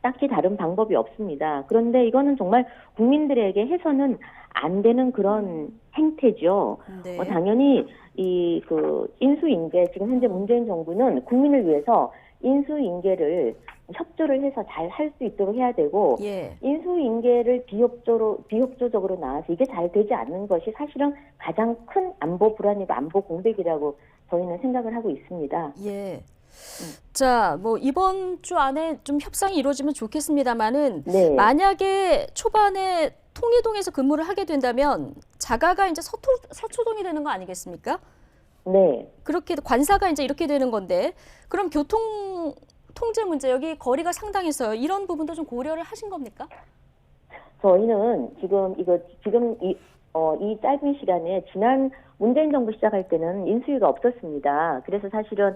[SPEAKER 13] 딱히 다른 방법이 없습니다. 그런데 이거는 정말 국민들에게 해서는 안 되는 그런 행태죠.
[SPEAKER 1] 네.
[SPEAKER 13] 당연히 인수인계 지금 현재 문재인 정부는 국민을 위해서 인수인계를 협조를 해서 잘 할 수 있도록 해야 되고
[SPEAKER 1] 예.
[SPEAKER 13] 인수인계를 비협조적으로 나와서 이게 잘 되지 않는 것이 사실은 가장 큰 안보 불안이고 안보 공백이라고 저희는 생각을 하고 있습니다.
[SPEAKER 1] 예. 자, 뭐 이번 주 안에 좀 협상이 이루어지면 좋겠습니다만은
[SPEAKER 13] 네.
[SPEAKER 1] 만약에 초반에 통이동에서 근무를 하게 된다면 자가가 이제 서초동이 되는 거 아니겠습니까?
[SPEAKER 13] 네.
[SPEAKER 1] 그렇게 관사가 이제 이렇게 되는 건데 그럼 교통 통제 문제 여기 거리가 상당해서요. 이런 부분도 좀 고려를 하신 겁니까?
[SPEAKER 13] 저희는 지금 이 짧은 시간에 지난 문재인 정부 시작할 때는 인수위가 없었습니다. 그래서 사실은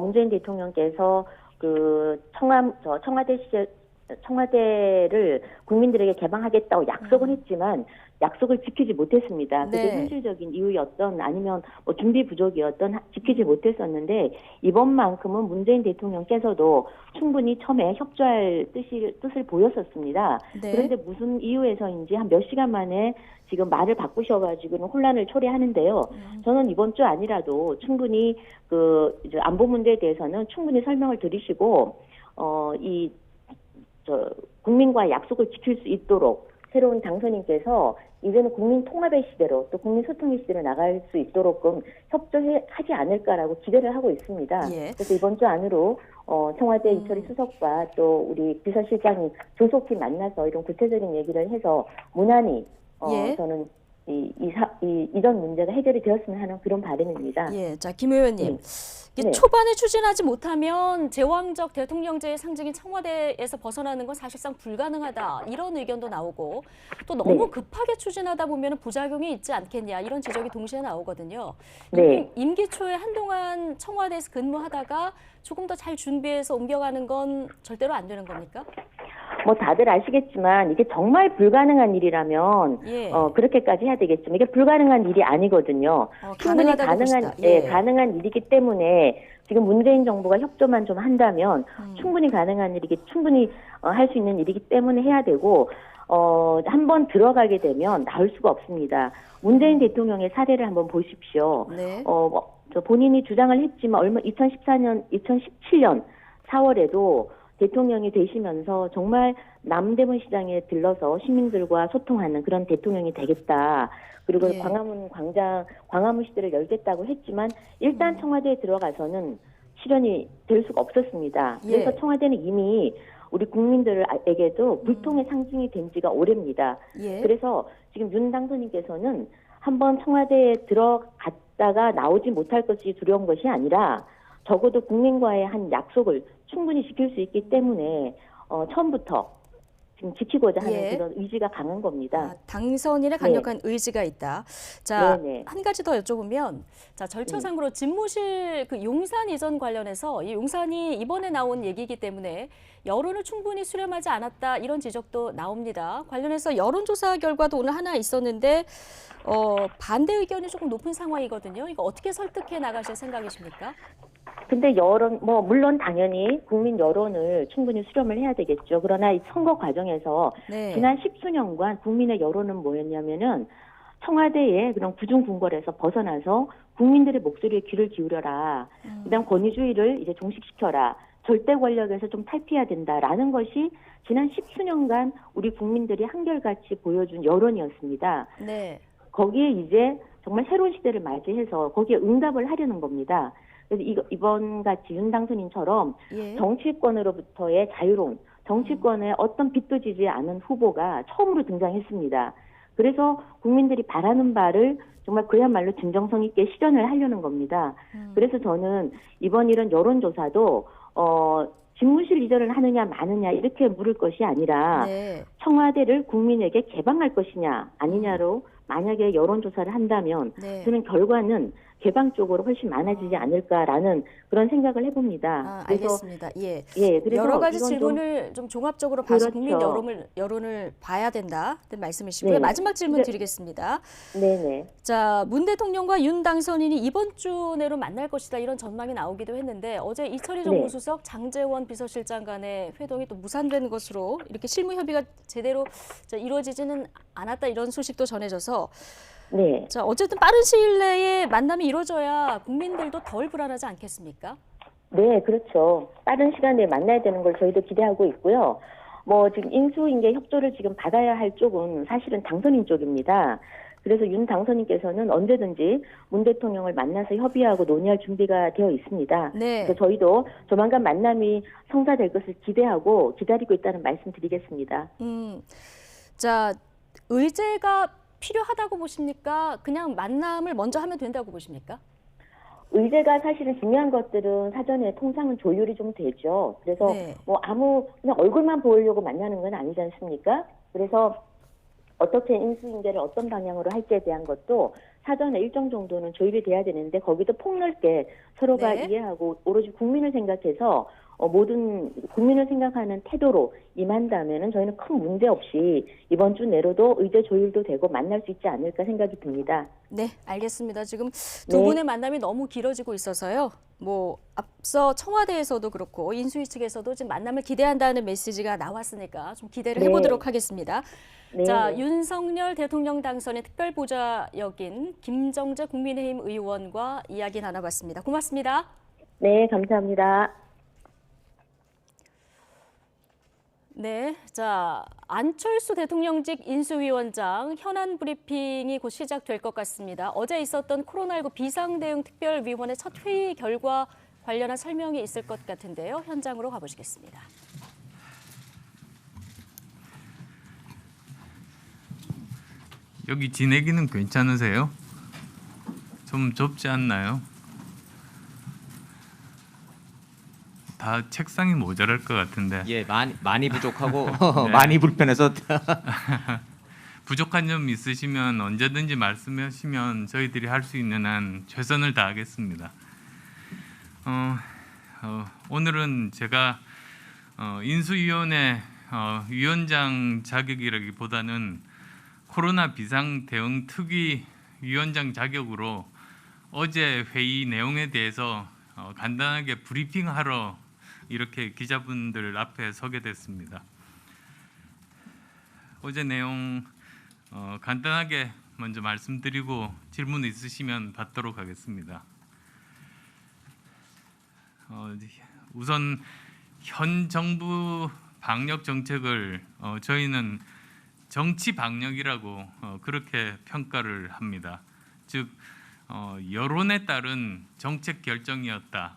[SPEAKER 13] 문재인 대통령께서 청와대를 국민들에게 개방하겠다고 약속은 했지만 약속을 지키지 못했습니다. 그게
[SPEAKER 1] 네.
[SPEAKER 13] 현실적인 이유였던 아니면 준비 부족이었던 지키지 못했었는데 이번만큼은 문재인 대통령께서도 충분히 처음에 협조할 뜻을 보였었습니다.
[SPEAKER 1] 네.
[SPEAKER 13] 그런데 무슨 이유에서인지 한 몇 시간 만에 지금 말을 바꾸셔가지고는 혼란을 초래하는데요. 저는 이번 주 아니라도 충분히 이제 안보 문제에 대해서는 충분히 설명을 드리시고 국민과의 약속을 지킬 수 있도록 새로운 당선인께서 이제는 국민 통합의 시대로 또 국민 소통의 시대로 나갈 수 있도록끔 협조하지 않을까라고 기대를 하고 있습니다.
[SPEAKER 1] 예.
[SPEAKER 13] 그래서 이번 주 안으로 청와대 이철희 수석과 또 우리 비서실장이 조속히 만나서 이런 구체적인 얘기를 해서 무난히
[SPEAKER 1] 예.
[SPEAKER 13] 저는 이전 문제가 해결이 되었으면 하는 그런 바람입니다.
[SPEAKER 1] 예, 자 김 의원님.
[SPEAKER 13] 네.
[SPEAKER 1] 초반에 추진하지 못하면 제왕적 대통령제의 상징인 청와대에서 벗어나는 건 사실상 불가능하다. 이런 의견도 나오고 또 너무
[SPEAKER 13] 네.
[SPEAKER 1] 급하게 추진하다 보면 부작용이 있지 않겠냐. 이런 지적이 동시에 나오거든요.
[SPEAKER 13] 네.
[SPEAKER 1] 임기 초에 한동안 청와대에서 근무하다가 조금 더 잘 준비해서 옮겨가는 건 절대로 안 되는 겁니까?
[SPEAKER 13] 다들 아시겠지만 이게 정말 불가능한 일이라면
[SPEAKER 1] 예.
[SPEAKER 13] 그렇게까지 해야 되겠지만 이게 불가능한 일이 아니거든요. 충분히
[SPEAKER 1] 가능하다고 보시다. 예.
[SPEAKER 13] 가능한 일이기 때문에 지금 문재인 정부가 협조만 좀 한다면 충분히 가능한 일이기 충분히 할 수 있는 일이기 때문에 해야 되고 한번 들어가게 되면 나올 수가 없습니다. 문재인 대통령의 사례를 한번 보십시오.
[SPEAKER 1] 네.
[SPEAKER 13] 본인이 주장을 했지만 2017년 4월에도 대통령이 되시면서 정말 남대문 시장에 들러서 시민들과 소통하는 그런 대통령이 되겠다. 그리고
[SPEAKER 1] 예.
[SPEAKER 13] 광화문 광장, 광화문 시대를 열겠다고 했지만 일단 청와대에 들어가서는 실현이 될 수가 없었습니다. 그래서
[SPEAKER 1] 예.
[SPEAKER 13] 청와대는 이미 우리 국민들에게도 불통의 상징이 된 지가 오래입니다.
[SPEAKER 1] 예.
[SPEAKER 13] 그래서 지금 윤 당선인께서는 한번 청와대에 들어갔다가 나오지 못할 것이 두려운 것이 아니라 적어도 국민과의 한 약속을 충분히 지킬 수 있기 때문에 처음부터 지금 지키고자 하는
[SPEAKER 1] 예.
[SPEAKER 13] 그런 의지가 강한 겁니다.
[SPEAKER 1] 당선인의 강력한 의지가 있다. 자,
[SPEAKER 13] 네네.
[SPEAKER 1] 한 가지 더 여쭤보면, 자, 절차상으로 집무실 그 용산 이전 관련해서 이 용산이 이번에 나온 얘기이기 때문에 여론을 충분히 수렴하지 않았다 이런 지적도 나옵니다. 관련해서 여론조사 결과도 오늘 하나 있었는데 반대 의견이 조금 높은 상황이거든요. 이거 어떻게 설득해 나가실 생각이십니까?
[SPEAKER 13] 근데 물론 당연히 국민 여론을 충분히 수렴을 해야 되겠죠. 그러나 이 선거 과정에서
[SPEAKER 1] 네.
[SPEAKER 13] 지난 10수년간 국민의 여론은 뭐였냐면은 청와대의 그런 구중궁궐에서 벗어나서 국민들의 목소리에 귀를 기울여라. 그다음 권위주의를 이제 종식시켜라. 절대 권력에서 좀 탈피해야 된다라는 것이 지난 10수년간 우리 국민들이 한결같이 보여준 여론이었습니다.
[SPEAKER 1] 네.
[SPEAKER 13] 거기에 이제 정말 새로운 시대를 맞이해서 거기에 응답을 하려는 겁니다. 그래서 이번 같이 윤 당선인처럼
[SPEAKER 1] 예.
[SPEAKER 13] 정치권으로부터의 자유로운 정치권에 어떤 빚도 지지 않은 후보가 처음으로 등장했습니다. 그래서 국민들이 바라는 바를 정말 그야말로 진정성 있게 실현을 하려는 겁니다. 그래서 저는 이번 이런 여론조사도 집무실 이전을 하느냐 마느냐 이렇게 물을 것이 아니라
[SPEAKER 1] 네.
[SPEAKER 13] 청와대를 국민에게 개방할 것이냐 아니냐로 만약에 여론조사를 한다면
[SPEAKER 1] 네.
[SPEAKER 13] 저는 결과는 개방 쪽으로 훨씬 많아지지 않을까라는 그런 생각을 해봅니다.
[SPEAKER 1] 알겠습니다. 예.
[SPEAKER 13] 그래서
[SPEAKER 1] 여러 가지
[SPEAKER 13] 이건
[SPEAKER 1] 질문을 좀 종합적으로 봐서
[SPEAKER 13] 그렇죠.
[SPEAKER 1] 국민 여론을 봐야 된다는 말씀이시고요.
[SPEAKER 13] 네.
[SPEAKER 1] 마지막 질문
[SPEAKER 13] 네.
[SPEAKER 1] 드리겠습니다.
[SPEAKER 13] 네네.
[SPEAKER 1] 자, 문 대통령과 윤 당선인이 이번 주 내로 만날 것이다 이런 전망이 나오기도 했는데 어제 이철희 정무수석, 장제원 비서실장 간의 회동이 또 무산된 것으로 이렇게 실무 협의가 제대로 이루어지지는 않았다 이런 소식도 전해져서
[SPEAKER 13] 네.
[SPEAKER 1] 자, 어쨌든 빠른 시일 내에 만남이 이루어져야 국민들도 덜 불안하지 않겠습니까?
[SPEAKER 13] 네, 그렇죠. 빠른 시간에 만나야 되는 걸 저희도 기대하고 있고요. 지금 인수인계 협조를 지금 받아야 할 쪽은 사실은 당선인 쪽입니다. 그래서 윤 당선인께서는 언제든지 문 대통령을 만나서 협의하고 논의할 준비가 되어 있습니다.
[SPEAKER 1] 네.
[SPEAKER 13] 그래서 저희도 조만간 만남이 성사될 것을 기대하고 기다리고 있다는 말씀 드리겠습니다.
[SPEAKER 1] 자, 의제가 필요하다고 보십니까? 그냥 만남을 먼저 하면 된다고 보십니까?
[SPEAKER 13] 의제가 사실은 중요한 것들은 사전에 통상은 조율이 좀 되죠. 그래서
[SPEAKER 1] 네.
[SPEAKER 13] 그냥 얼굴만 보이려고 만나는 건 아니지 않습니까? 그래서 어떻게 인수인계를 어떤 방향으로 할지에 대한 것도 사전에 일정 정도는 조율이 돼야 되는데 거기도 폭넓게 서로가
[SPEAKER 1] 네.
[SPEAKER 13] 이해하고 오로지 국민을 생각해서 모든 국민을 생각하는 태도로 임한다면은 저희는 큰 문제 없이 이번 주 내로도 의제 조율도 되고 만날 수 있지 않을까 생각이 듭니다.
[SPEAKER 1] 네, 알겠습니다. 지금 두
[SPEAKER 13] 네.
[SPEAKER 1] 분의 만남이 너무 길어지고 있어서요. 앞서 청와대에서도 그렇고 인수위 측에서도 지금 만남을 기대한다는 메시지가 나왔으니까 좀 기대를
[SPEAKER 13] 네.
[SPEAKER 1] 해보도록 하겠습니다.
[SPEAKER 13] 네.
[SPEAKER 1] 자, 윤석열 대통령 당선의 특별보좌 역인 김정재 국민의힘 의원과 이야기 나눠봤습니다. 고맙습니다.
[SPEAKER 13] 네, 감사합니다.
[SPEAKER 1] 네, 자, 안철수 대통령직 인수위원장 현안 브리핑이 곧 시작될 것 같습니다. 어제 있었던 코로나19 비상대응 특별위원회 첫 회의 결과 관련한 설명이 있을 것 같은데요. 현장으로 가보시겠습니다.
[SPEAKER 14] 여기 지내기는 괜찮으세요? 좀 좁지 않나요? 다 책상이 모자랄 것 같은데.
[SPEAKER 15] 예, 많이 부족하고
[SPEAKER 14] 네.
[SPEAKER 15] 많이 불편해서
[SPEAKER 14] 부족한 점 있으시면 언제든지 말씀하시면 저희들이 할 수 있는 한 최선을 다하겠습니다. 오늘은 제가 인수위원회 위원장 자격이라기보다는 코로나 비상 대응 특위 위원장 자격으로 어제 회의 내용에 대해서 간단하게 브리핑하러 이렇게 기자분들 앞에 서게 됐습니다. 어제 내용 간단하게 먼저 말씀드리고 질문 있으시면 받도록 하겠습니다. 우선 현 정부 방역 정책을 저희는 정치 방역이라고 그렇게 평가를 합니다. 즉 여론에 따른 정책 결정이었다.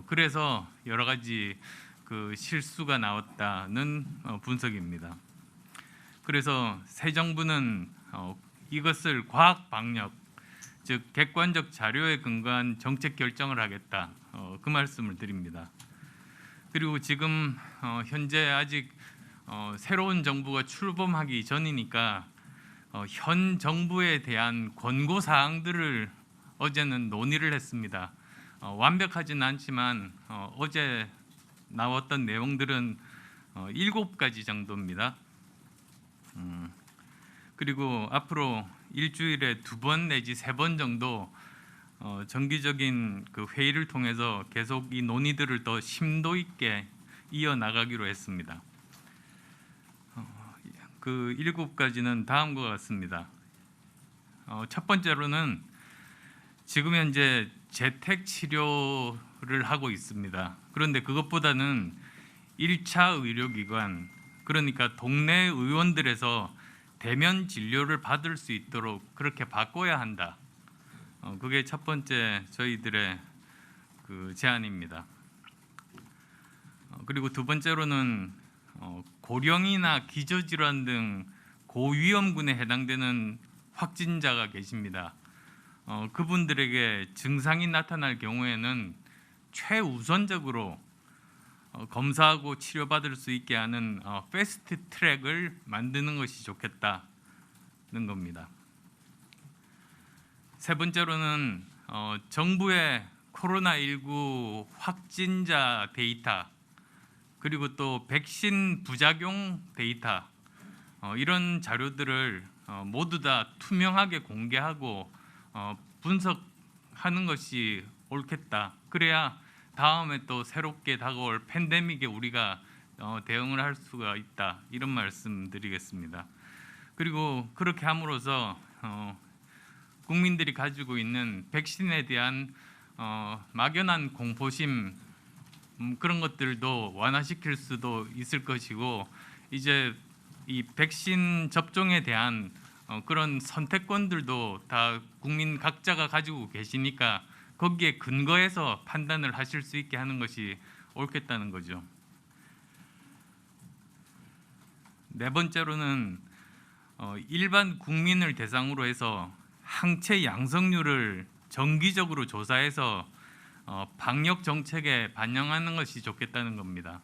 [SPEAKER 14] 그래서 여러 가지 그 실수가 나왔다는 분석입니다. 그래서 새 정부는 이것을 과학 방역, 즉 객관적 자료에 근거한 정책 결정을 하겠다. 그 말씀을 드립니다. 그리고 지금 현재 아직 새로운 정부가 출범하기 전이니까 현 정부에 대한 권고 사항들을 어제는 논의를 했습니다. 완벽하지는 않지만 어제 나왔던 내용들은 7가지 정도입니다. 그리고 앞으로 일주일에 2번 내지 3번 정도 정기적인 그 회의를 통해서 계속 이 논의들을 더 심도 있게 이어나가기로 했습니다. 그 7가지는 다음과 같습니다. 첫 번째로는 지금 현재 재택 치료를 하고 있습니다. 그런데 그것보다는 1차 의료기관, 그러니까 동네 의원들에서 대면 진료를 받을 수 있도록 그렇게 바꿔야 한다. 그게 첫 번째 저희들의 그 제안입니다. 그리고 두 번째로는 고령이나 기저질환 등 고위험군에 해당되는 확진자가 계십니다. 그분들에게 증상이 나타날 경우에는 최우선적으로 검사하고 치료받을 수 있게 하는 패스트 트랙을 만드는 것이 좋겠다는 겁니다. 세 번째로는 정부의 코로나19 확진자 데이터, 그리고 또 백신 부작용 데이터, 이런 자료들을 모두 다 투명하게 공개하고 분석하는 것이 옳겠다. 그래야 다음에 또 새롭게 다가올 팬데믹에 우리가 대응을 할 수가 있다. 이런 말씀드리겠습니다. 그리고 그렇게 함으로써 국민들이 가지고 있는 백신에 대한 막연한 공포심, 그런 것들도 완화시킬 수도 있을 것이고, 이제 이 백신 접종에 대한 그런 선택권들도 다 국민 각자가 가지고 계시니까 거기에 근거해서 판단을 하실 수 있게 하는 것이 옳겠다는 거죠. 네 번째로는 일반 국민을 대상으로 해서 항체 양성률을 정기적으로 조사해서 방역 정책에 반영하는 것이 좋겠다는 겁니다.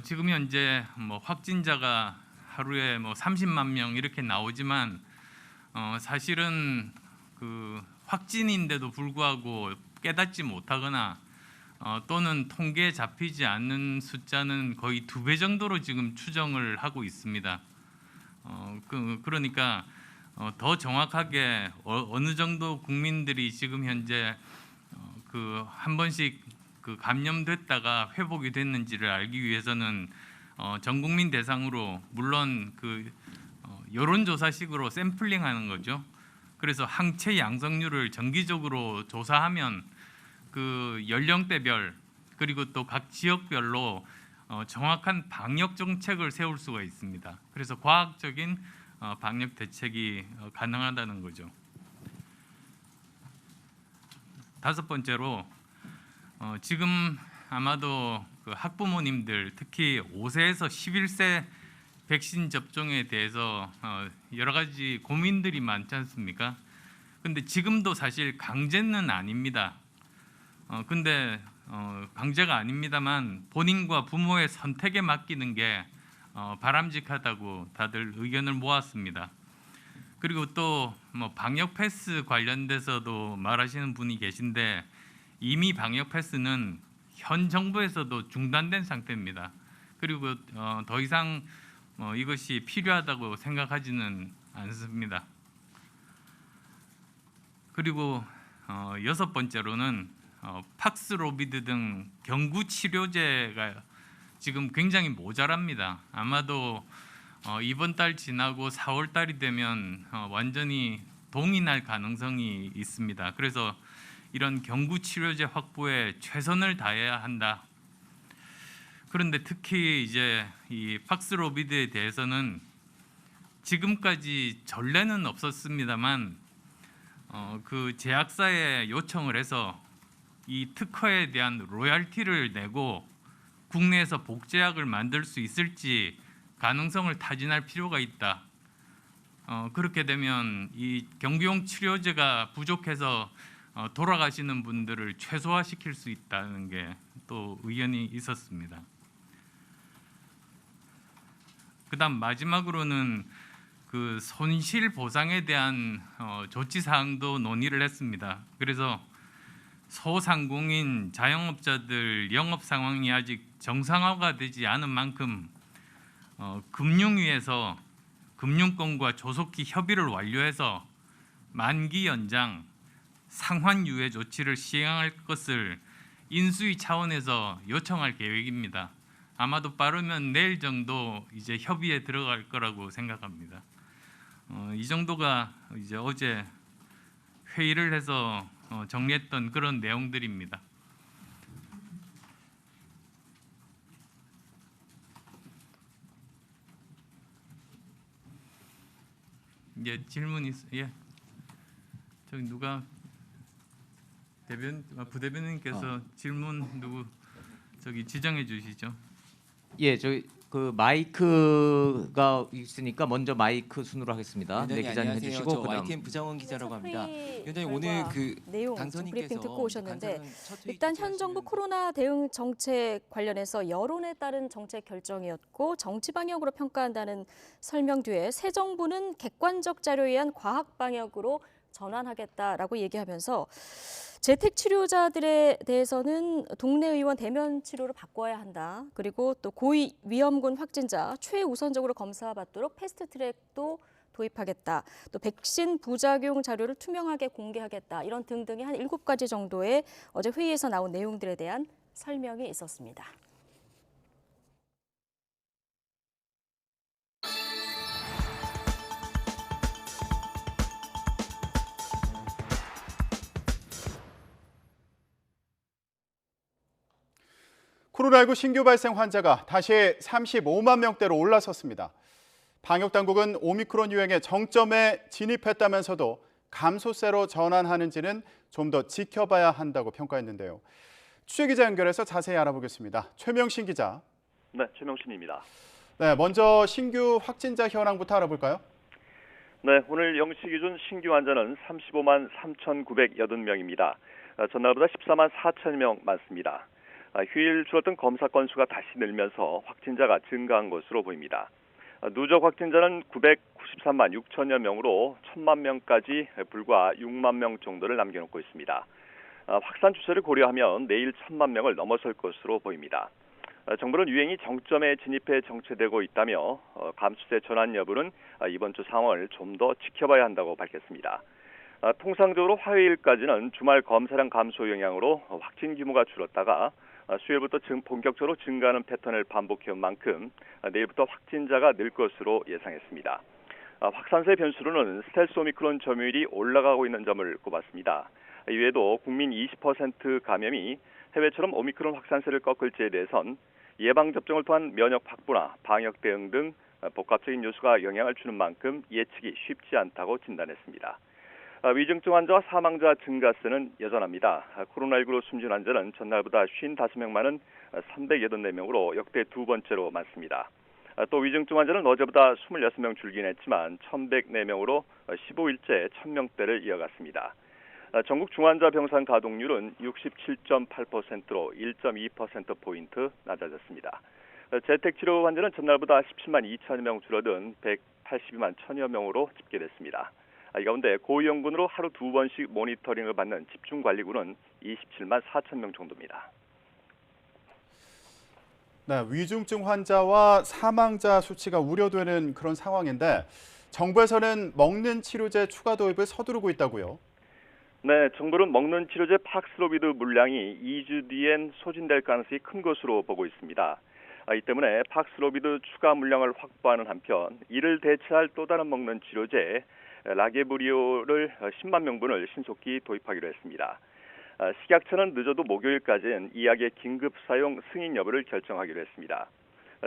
[SPEAKER 14] 지금 현재 확진자가 하루에 30만 명 이렇게 나오지만 사실은 그 확진인데도 불구하고 깨닫지 못하거나 또는 통계에 잡히지 않는 숫자는 거의 2배 정도로 지금 추정을 하고 있습니다. 그러니까 더 정확하게 어느 정도 국민들이 지금 현재 그 한 번씩 그 감염됐다가 회복이 됐는지를 알기 위해서는 전 국민 대상으로, 물론 그 여론조사식으로 샘플링하는 거죠. 그래서 항체 양성률을 정기적으로 조사하면 그 연령대별 그리고 또 각 지역별로 정확한 방역 정책을 세울 수가 있습니다. 그래서 과학적인 방역 대책이 가능하다는 거죠. 다섯 번째로 지금 아마도 그 학부모님들, 특히 5세에서 11세 백신 접종에 대해서 여러 가지 고민들이 많지 않습니까? 근데 지금도 사실 강제는 아닙니다. 근데 강제가 아닙니다만 본인과 부모의 선택에 맡기는 게 바람직하다고 다들 의견을 모았습니다. 그리고 또 방역 패스 관련돼서도 말하시는 분이 계신데, 이미 방역 패스는 현 정부에서도 중단된 상태입니다. 그리고 더 이상 이것이 필요하다고 생각하지는 않습니다. 그리고 여섯 번째로는 팍스로비드 등 경구 치료제가 지금 굉장히 모자랍니다. 아마도 이번 달 지나고 4월 달이 되면 완전히 동이 날 가능성이 있습니다. 그래서 이런 경구 치료제 확보에 최선을 다해야 한다. 그런데 특히 이제 이 팍스로비드에 대해서는 지금까지 전례는 없었습니다만 그 제약사에 요청을 해서 이 특허에 대한 로열티를 내고 국내에서 복제약을 만들 수 있을지 가능성을 타진할 필요가 있다. 그렇게 되면 이 경구용 치료제가 부족해서 돌아가시는 분들을 최소화시킬 수 있다는 게 또 의견이 있었습니다. 그다음 마지막으로는 그 손실 보상에 대한 조치 사항도 논의를 했습니다. 그래서 소상공인 자영업자들 영업 상황이 아직 정상화가 되지 않은 만큼 금융위에서 금융권과 조속히 협의를 완료해서 만기 연장, 상환 유예 조치를 시행할 것을 인수위 차원에서 요청할 계획입니다. 아마도 빠르면 내일 정도 이제 협의에 들어갈 거라고 생각합니다. 이 정도가 이제 어제 회의를 해서 정리했던 그런 내용들입니다. 이제 질문 예. 저기 누가 부대변인께서 질문 누구 저기 지정해 주시죠.
[SPEAKER 15] 예, 저기 그 마이크가 있으니까 먼저 마이크 순으로 하겠습니다. 네, 기자님 해주시고
[SPEAKER 16] 저
[SPEAKER 15] 그다음
[SPEAKER 16] YTN 부장원 기자라고 합니다.
[SPEAKER 1] 회의
[SPEAKER 16] 위원장님 오늘 그
[SPEAKER 1] 내용
[SPEAKER 16] 당선인께서
[SPEAKER 1] 브리핑 듣고 오셨는데
[SPEAKER 16] 간사는 첫 회의
[SPEAKER 1] 일단 현 정부 코로나 대응 정책 관련해서 여론에 따른 정책 결정이었고 정치 방역으로 평가한다는 설명 뒤에 새 정부는 객관적 자료에 의한 과학 방역으로 전환하겠다라고 얘기하면서 재택 치료자들에 대해서는 동네 의원 대면 치료로 바꿔야 한다. 그리고 또 고위 위험군 확진자 최우선적으로 검사받도록 패스트트랙도 도입하겠다. 또 백신 부작용 자료를 투명하게 공개하겠다. 이런 등등의 한 7가지 정도의 어제 회의에서 나온 내용들에 대한 설명이 있었습니다.
[SPEAKER 2] 코로나19 신규 발생 환자가 다시 35만 명대로 올라섰습니다. 방역당국은 오미크론 유행의 정점에 진입했다면서도 감소세로 전환하는지는 좀 더 지켜봐야 한다고 평가했는데요. 취재기자 연결해서 자세히 알아보겠습니다. 최명신 기자.
[SPEAKER 17] 네, 최명신입니다.
[SPEAKER 2] 네, 먼저 신규 확진자 현황부터 알아볼까요?
[SPEAKER 17] 네, 오늘 0시 기준 신규 환자는 35만 3,980명입니다. 전날보다 14만 4천 명 많습니다. 휴일 줄었던 검사 건수가 다시 늘면서 확진자가 증가한 것으로 보입니다. 누적 확진자는 993만 6천여 명으로 1,000만 명까지 불과 6만 명 정도를 남겨놓고 있습니다. 확산 추세를 고려하면 내일 1,000만 명을 넘어설 것으로 보입니다. 정부는 유행이 정점에 진입해 정체되고 있다며 감소세 전환 여부는 이번 주 상황을 좀 더 지켜봐야 한다고 밝혔습니다. 통상적으로 화요일까지는 주말 검사량 감소 영향으로 확진 규모가 줄었다가 수요일부터 본격적으로 증가하는 패턴을 반복해온 만큼 내일부터 확진자가 늘 것으로 예상했습니다. 확산세 변수로는 스텔스 오미크론 점유율이 올라가고 있는 점을 꼽았습니다. 이외에도 국민 20% 감염이 해외처럼 오미크론 확산세를 꺾을지에 대해선 예방접종을 통한 면역 확보나 방역 대응 등 복합적인 요소가 영향을 주는 만큼 예측이 쉽지 않다고 진단했습니다. 위중증 환자와 사망자 증가세는 여전합니다. 코로나19로 숨진 환자는 전날보다 55명 많은 384명으로 역대 두 번째로 많습니다. 또 위중증 환자는 어제보다 26명 줄긴 했지만 1,104명으로 15일째 1,000명대를 이어갔습니다. 전국 중환자 병상 가동률은 67.8%로 1.2%포인트 낮아졌습니다. 재택치료 환자는 전날보다 17만 2천여 명 줄어든 182만 1천여 명으로 집계됐습니다. 이 가운데 고위험군으로 하루 2번씩 모니터링을 받는 집중관리군은 27만 4천 명 정도입니다.
[SPEAKER 2] 네, 위중증 환자와 사망자 수치가 우려되는 그런 상황인데 정부에서는 먹는 치료제 추가 도입을 서두르고 있다고요?
[SPEAKER 17] 네, 정부는 먹는 치료제 팍스로비드 물량이 2주 뒤엔 소진될 가능성이 큰 것으로 보고 있습니다. 이 때문에 팍스로비드 추가 물량을 확보하는 한편 이를 대체할 또 다른 먹는 치료제 라게브리오를 10만 명분을 신속히 도입하기로 했습니다. 식약처는 늦어도 목요일까지는 이 약의 긴급 사용 승인 여부를 결정하기로 했습니다.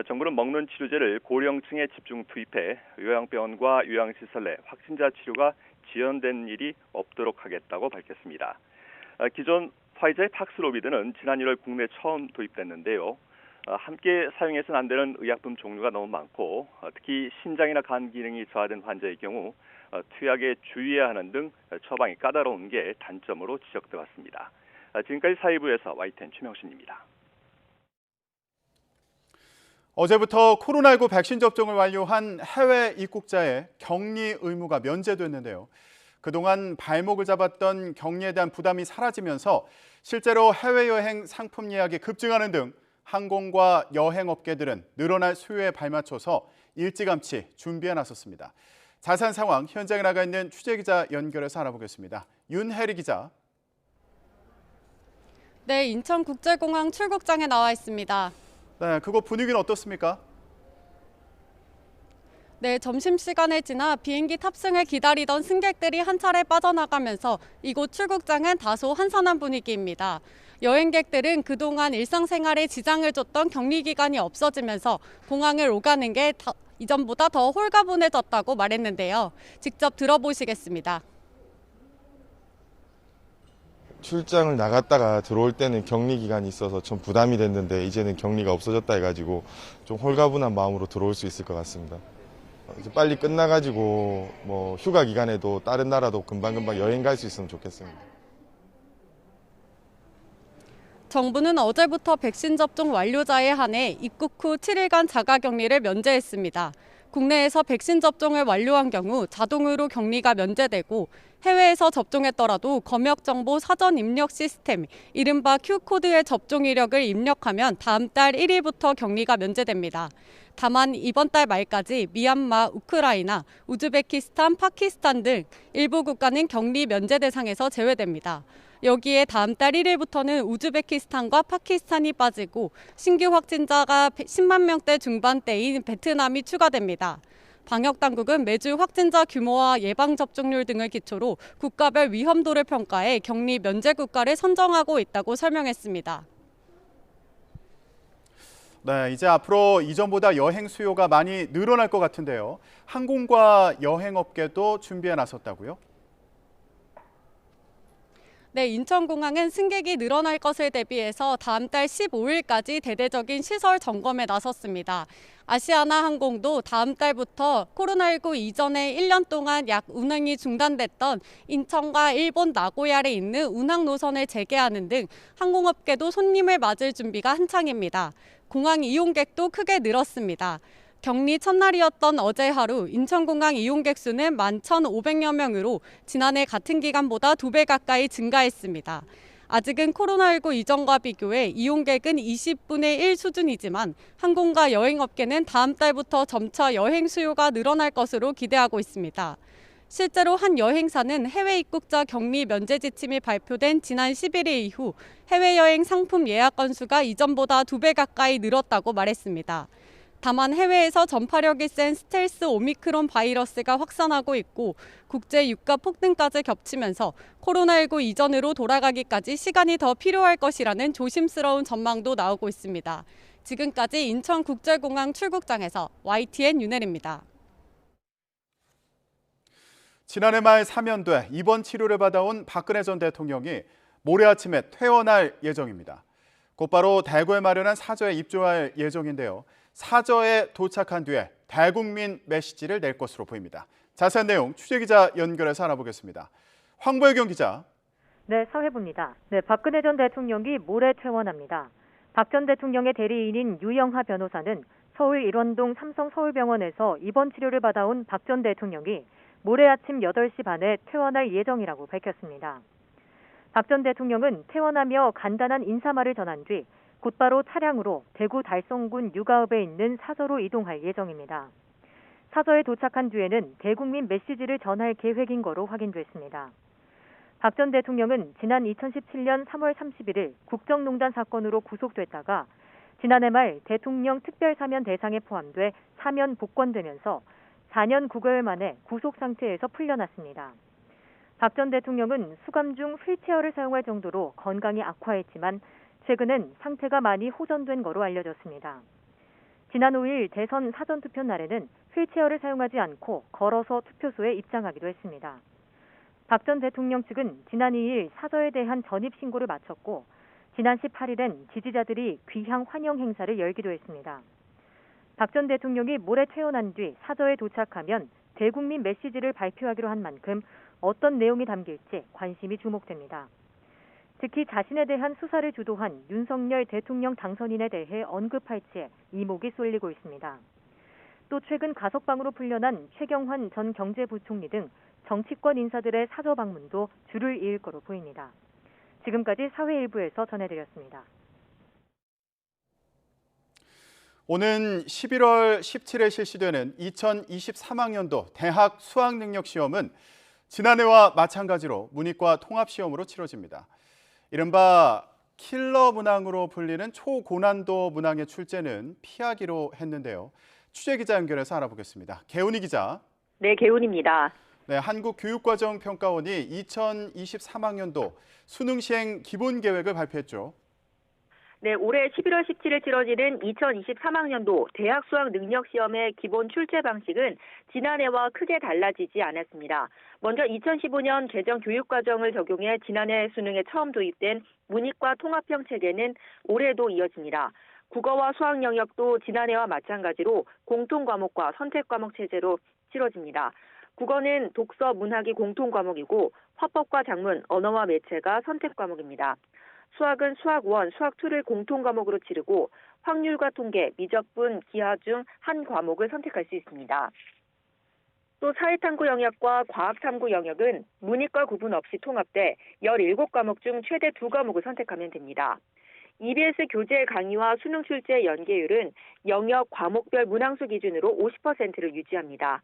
[SPEAKER 17] 정부는 먹는 치료제를 고령층에 집중 투입해 요양병원과 요양시설 내 확진자 치료가 지연된 일이 없도록 하겠다고 밝혔습니다. 기존 화이자의 팍스로비드는 지난 1월 국내에 처음 도입됐는데요. 함께 사용해서는 안 되는 의약품 종류가 너무 많고 특히 신장이나 간 기능이 저하된 환자의 경우 투약에 주의해야 하는 등 처방이 까다로운 게 단점으로 지적돼 왔습니다. 지금까지 사회부에서 YTN 최명신입니다.
[SPEAKER 2] 어제부터 코로나19 백신 접종을 완료한 해외 입국자의 격리 의무가 면제됐는데요. 그동안 발목을 잡았던 격리에 대한 부담이 사라지면서 실제로 해외여행 상품 예약이 급증하는 등 항공과 여행업계들은 늘어날 수요에 발맞춰서 일찌감치 준비에 나섰습니다. 자세한 상황 현장에 나가 있는 취재기자 연결해서 알아보겠습니다. 윤혜리 기자.
[SPEAKER 18] 네, 인천국제공항 출국장에 나와 있습니다.
[SPEAKER 2] 네, 그곳 분위기는 어떻습니까?
[SPEAKER 18] 네, 점심시간을 지나 비행기 탑승을 기다리던 승객들이 한 차례 빠져나가면서 이곳 출국장은 다소 한산한 분위기입니다. 여행객들은 그동안 일상생활에 지장을 줬던 격리기간이 없어지면서 공항을 오가는 게 이전보다 더 홀가분해졌다고 말했는데요. 직접 들어보시겠습니다.
[SPEAKER 19] 출장을 나갔다가 들어올 때는 격리 기간이 있어서 좀 부담이 됐는데 이제는 격리가 없어졌다 해가지고 좀 홀가분한 마음으로 들어올 수 있을 것 같습니다. 이제 빨리 끝나가지고 뭐 휴가 기간에도 다른 나라도 금방금방 여행 갈 수 있으면 좋겠습니다.
[SPEAKER 18] 정부는 어제부터 백신 접종 완료자에 한해 입국 후 7일간 자가격리를 면제했습니다. 국내에서 백신 접종을 완료한 경우 자동으로 격리가 면제되고 해외에서 접종했더라도 검역정보 사전 입력 시스템, 이른바 Q코드의 접종 이력을 입력하면 다음 달 1일부터 격리가 면제됩니다. 다만 이번 달 말까지 미얀마, 우크라이나, 우즈베키스탄, 파키스탄 등 일부 국가는 격리 면제 대상에서 제외됩니다. 여기에 다음 달 1일부터는 우즈베키스탄과 파키스탄이 빠지고 신규 확진자가 10만 명대 중반대인 베트남이 추가됩니다. 방역당국은 매주 확진자 규모와 예방접종률 등을 기초로 국가별 위험도를 평가해 격리 면제 국가를 선정하고 있다고 설명했습니다.
[SPEAKER 2] 네, 이제 앞으로 이전보다 여행 수요가 많이 늘어날 것 같은데요. 항공과 여행업계도 준비에 나섰다고요?
[SPEAKER 18] 네, 인천공항은 승객이 늘어날 것을 대비해서 다음 달 15일까지 대대적인 시설 점검에 나섰습니다. 아시아나항공도 다음 달부터 코로나19 이전에 1년 동안 약 운행이 중단됐던 인천과 일본 나고야에 있는 운항 노선을 재개하는 등 항공업계도 손님을 맞을 준비가 한창입니다. 공항 이용객도 크게 늘었습니다. 격리 첫날이었던 어제 하루 인천공항 이용객 수는 11,500여 명으로 지난해 같은 기간보다 2배 가까이 증가했습니다. 아직은 코로나19 이전과 비교해 이용객은 20분의 1 수준이지만 항공과 여행업계는 다음 달부터 점차 여행 수요가 늘어날 것으로 기대하고 있습니다. 실제로 한 여행사는 해외 입국자 격리 면제 지침이 발표된 지난 11일 이후 해외여행 상품 예약 건수가 이전보다 2배 가까이 늘었다고 말했습니다. 다만 해외에서 전파력이 센 스텔스 오미크론 바이러스가 확산하고 있고 국제 유가 폭등까지 겹치면서 코로나19 이전으로 돌아가기까지 시간이 더 필요할 것이라는 조심스러운 전망도 나오고 있습니다. 지금까지 인천국제공항 출국장에서 YTN 윤혜리입니다.
[SPEAKER 2] 지난해 말 사면돼 입원 치료를 받아온 박근혜 전 대통령이 모레 아침에 퇴원할 예정입니다. 곧바로 대구에 마련한 사저에 입조할 예정인데요. 사저에 도착한 뒤에 대국민 메시지를 낼 것으로 보입니다. 자세한 내용 취재기자 연결해서 알아보겠습니다. 황보혜경 기자.
[SPEAKER 20] 네, 사회부입니다. 네, 박근혜 전 대통령이 모레 퇴원합니다. 박 전 대통령의 대리인인 유영하 변호사는 서울 일원동 삼성서울병원에서 입원 치료를 받아온 박 전 대통령이 모레 아침 8시 반에 퇴원할 예정이라고 밝혔습니다. 박 전 대통령은 퇴원하며 간단한 인사말을 전한 뒤 곧바로 차량으로 대구 달성군 유가읍에 있는 사저로 이동할 예정입니다. 사저에 도착한 뒤에는 대국민 메시지를 전할 계획인 거로 확인됐습니다. 박 전 대통령은 지난 2017년 3월 31일 국정농단 사건으로 구속됐다가 지난해 말 대통령 특별사면 대상에 포함돼 사면 복권되면서 4년 9개월 만에 구속 상태에서 풀려났습니다. 박 전 대통령은 수감 중 휠체어를 사용할 정도로 건강이 악화했지만 최근엔 상태가 많이 호전된 거로 알려졌습니다. 지난 5일 대선 사전투표 날에는 휠체어를 사용하지 않고 걸어서 투표소에 입장하기도 했습니다. 박 전 대통령 측은 지난 2일 사저에 대한 전입 신고를 마쳤고 지난 18일엔 지지자들이 귀향 환영 행사를 열기도 했습니다. 박 전 대통령이 모레 퇴원한 뒤 사저에 도착하면 대국민 메시지를 발표하기로 한 만큼 어떤 내용이 담길지 관심이 주목됩니다. 특히 자신에 대한 수사를 주도한 윤석열 대통령 당선인에 대해 언급할지에 이목이 쏠리고 있습니다. 또 최근 가석방으로 풀려난 최경환 전 경제부총리 등 정치권 인사들의 사저 방문도 줄을 이을 거로 보입니다. 지금까지 사회일부에서 전해드렸습니다.
[SPEAKER 2] 오는 11월 17일 실시되는 2023학년도 대학 수학능력시험은 지난해와 마찬가지로 문이과 통합시험으로 치러집니다. 이른바 킬러 문항으로 불리는 초고난도 문항의 출제는 피하기로 했는데요. 취재기자 연결해서 알아보겠습니다. 개훈이 기자.
[SPEAKER 21] 네, 개훈입니다.
[SPEAKER 2] 네, 한국교육과정평가원이 2023학년도 수능 시행 기본 계획을 발표했죠.
[SPEAKER 21] 네, 올해 11월 17일 치러지는 2023학년도 대학 수학 능력 시험의 기본 출제 방식은 지난해와 크게 달라지지 않았습니다. 먼저 2015년 개정 교육과정을 적용해 지난해 수능에 처음 도입된 문이과 통합형 체계는 올해도 이어집니다. 국어와 수학 영역도 지난해와 마찬가지로 공통 과목과 선택 과목 체제로 치러집니다. 국어는 독서, 문학이 공통 과목이고 화법과 작문, 언어와 매체가 선택 과목입니다. 수학은 수학 1, 수학 2를 공통 과목으로 치르고 확률과 통계, 미적분, 기하 중 한 과목을 선택할 수 있습니다. 또 사회탐구 영역과 과학탐구 영역은 문이과 구분 없이 통합돼 17과목 중 최대 2과목을 선택하면 됩니다. EBS 교재 강의와 수능 출제 연계율은 영역 과목별 문항수 기준으로 50%를 유지합니다.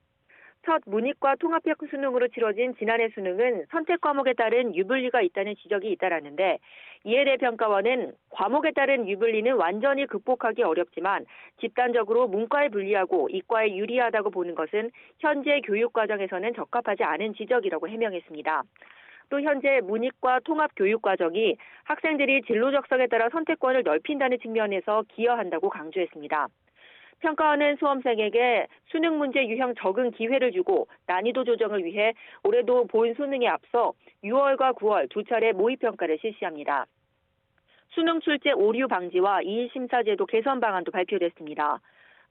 [SPEAKER 21] 첫 문이과 통합형 수능으로 치러진 지난해 수능은 선택 과목에 따른 유불리가 있다는 지적이 잇따랐는데 이에 대해 평가원은 과목에 따른 유불리는 완전히 극복하기 어렵지만 집단적으로 문과에 불리하고 이과에 유리하다고 보는 것은 현재 교육과정에서는 적합하지 않은 지적이라고 해명했습니다. 또 현재 문이과 통합교육과정이 학생들이 진로 적성에 따라 선택권을 넓힌다는 측면에서 기여한다고 강조했습니다. 평가원은 수험생에게 수능 문제 유형 적응 기회를 주고 난이도 조정을 위해 올해도 본 수능에 앞서 6월과 9월 두 차례 모의평가를 실시합니다. 수능 출제 오류 방지와 이의심사제도 개선 방안도 발표됐습니다.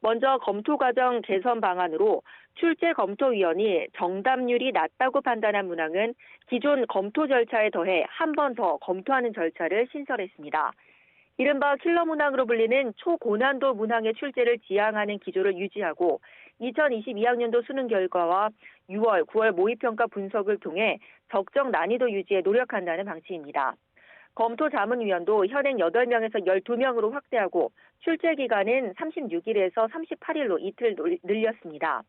[SPEAKER 21] 먼저 검토 과정 개선 방안으로 출제 검토위원이 정답률이 낮다고 판단한 문항은 기존 검토 절차에 더해 한 번 더 검토하는 절차를 신설했습니다. 이른바 킬러 문항으로 불리는 초고난도 문항의 출제를 지향하는 기조를 유지하고 2022학년도 수능 결과와 6월, 9월 모의평가 분석을 통해 적정 난이도 유지에 노력한다는 방침입니다. 검토자문위원도 현행 8명에서 12명으로 확대하고 출제 기간은 36일에서 38일로 이틀 늘렸습니다.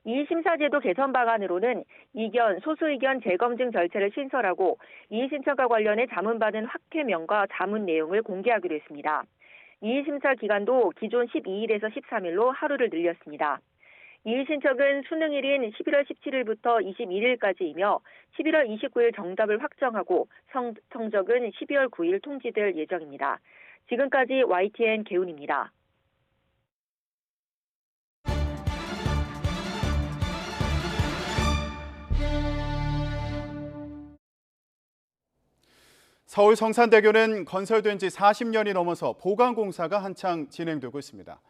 [SPEAKER 21] 이 심사제도 개선 방안으로는 이견, 소수의견 재검증 절차를 신설하고 이의신청과 관련해 자문받은 학회명과 자문 내용을 공개하기로 했습니다. 이의심사 기간도 기존 12일에서 13일로 하루를 늘렸습니다. 이의신청은 수능일인 11월 17일부터 21일까지이며 11월 29일 정답을 확정하고 성적은 12월 9일 통지될 예정입니다. 지금까지 YTN 개훈입니다.
[SPEAKER 2] 서울 성산대교는 건설된 지 40년이 넘어서 보강공사가 한창 진행되고 있습니다.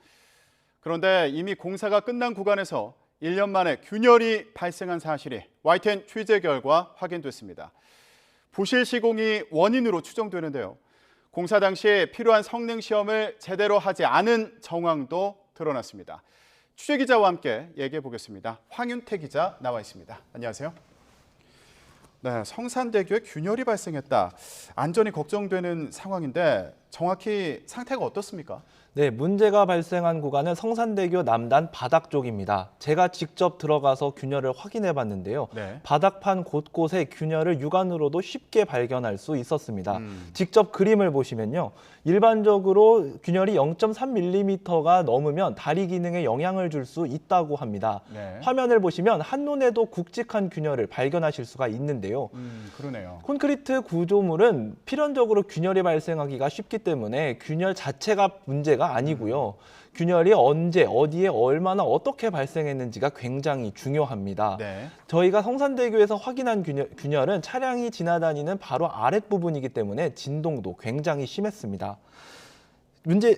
[SPEAKER 2] 그런데 이미 공사가 끝난 구간에서 1년 만에 균열이 발생한 사실이 YTN 취재 결과 확인됐습니다. 부실 시공이 원인으로 추정되는데요. 공사 당시 필요한 성능 시험을 제대로 하지 않은 정황도 드러났습니다. 취재 기자와 함께 얘기해 보겠습니다. 황윤태 기자 나와 있습니다. 안녕하세요. 네, 성산대교에 균열이 발생했다. 안전이 걱정되는 상황인데 정확히 상태가 어떻습니까?
[SPEAKER 4] 네, 문제가 발생한 구간은 성산대교 남단 바닥 쪽입니다. 제가 직접 들어가서 균열을 확인해 봤는데요.
[SPEAKER 2] 네.
[SPEAKER 4] 바닥판 곳곳에 균열을 육안으로도 쉽게 발견할 수 있었습니다. 직접 그림을 보시면요. 일반적으로 균열이 0.3mm가 넘으면 다리 기능에 영향을 줄 수 있다고 합니다.
[SPEAKER 2] 네.
[SPEAKER 4] 화면을 보시면 한눈에도 굵직한 균열을 발견하실 수가 있는데요.
[SPEAKER 2] 그러네요.
[SPEAKER 4] 콘크리트 구조물은 필연적으로 균열이 발생하기가 쉽기 때문에 균열 자체가 문제가 아니고요. 균열이 언제, 어디에, 얼마나 어떻게 발생했는지가 굉장히 중요합니다.
[SPEAKER 2] 네.
[SPEAKER 4] 저희가 성산대교에서 확인한 균열은 차량이 지나다니는 바로 아랫부분이기 때문에 진동도 굉장히 심했습니다. 문제의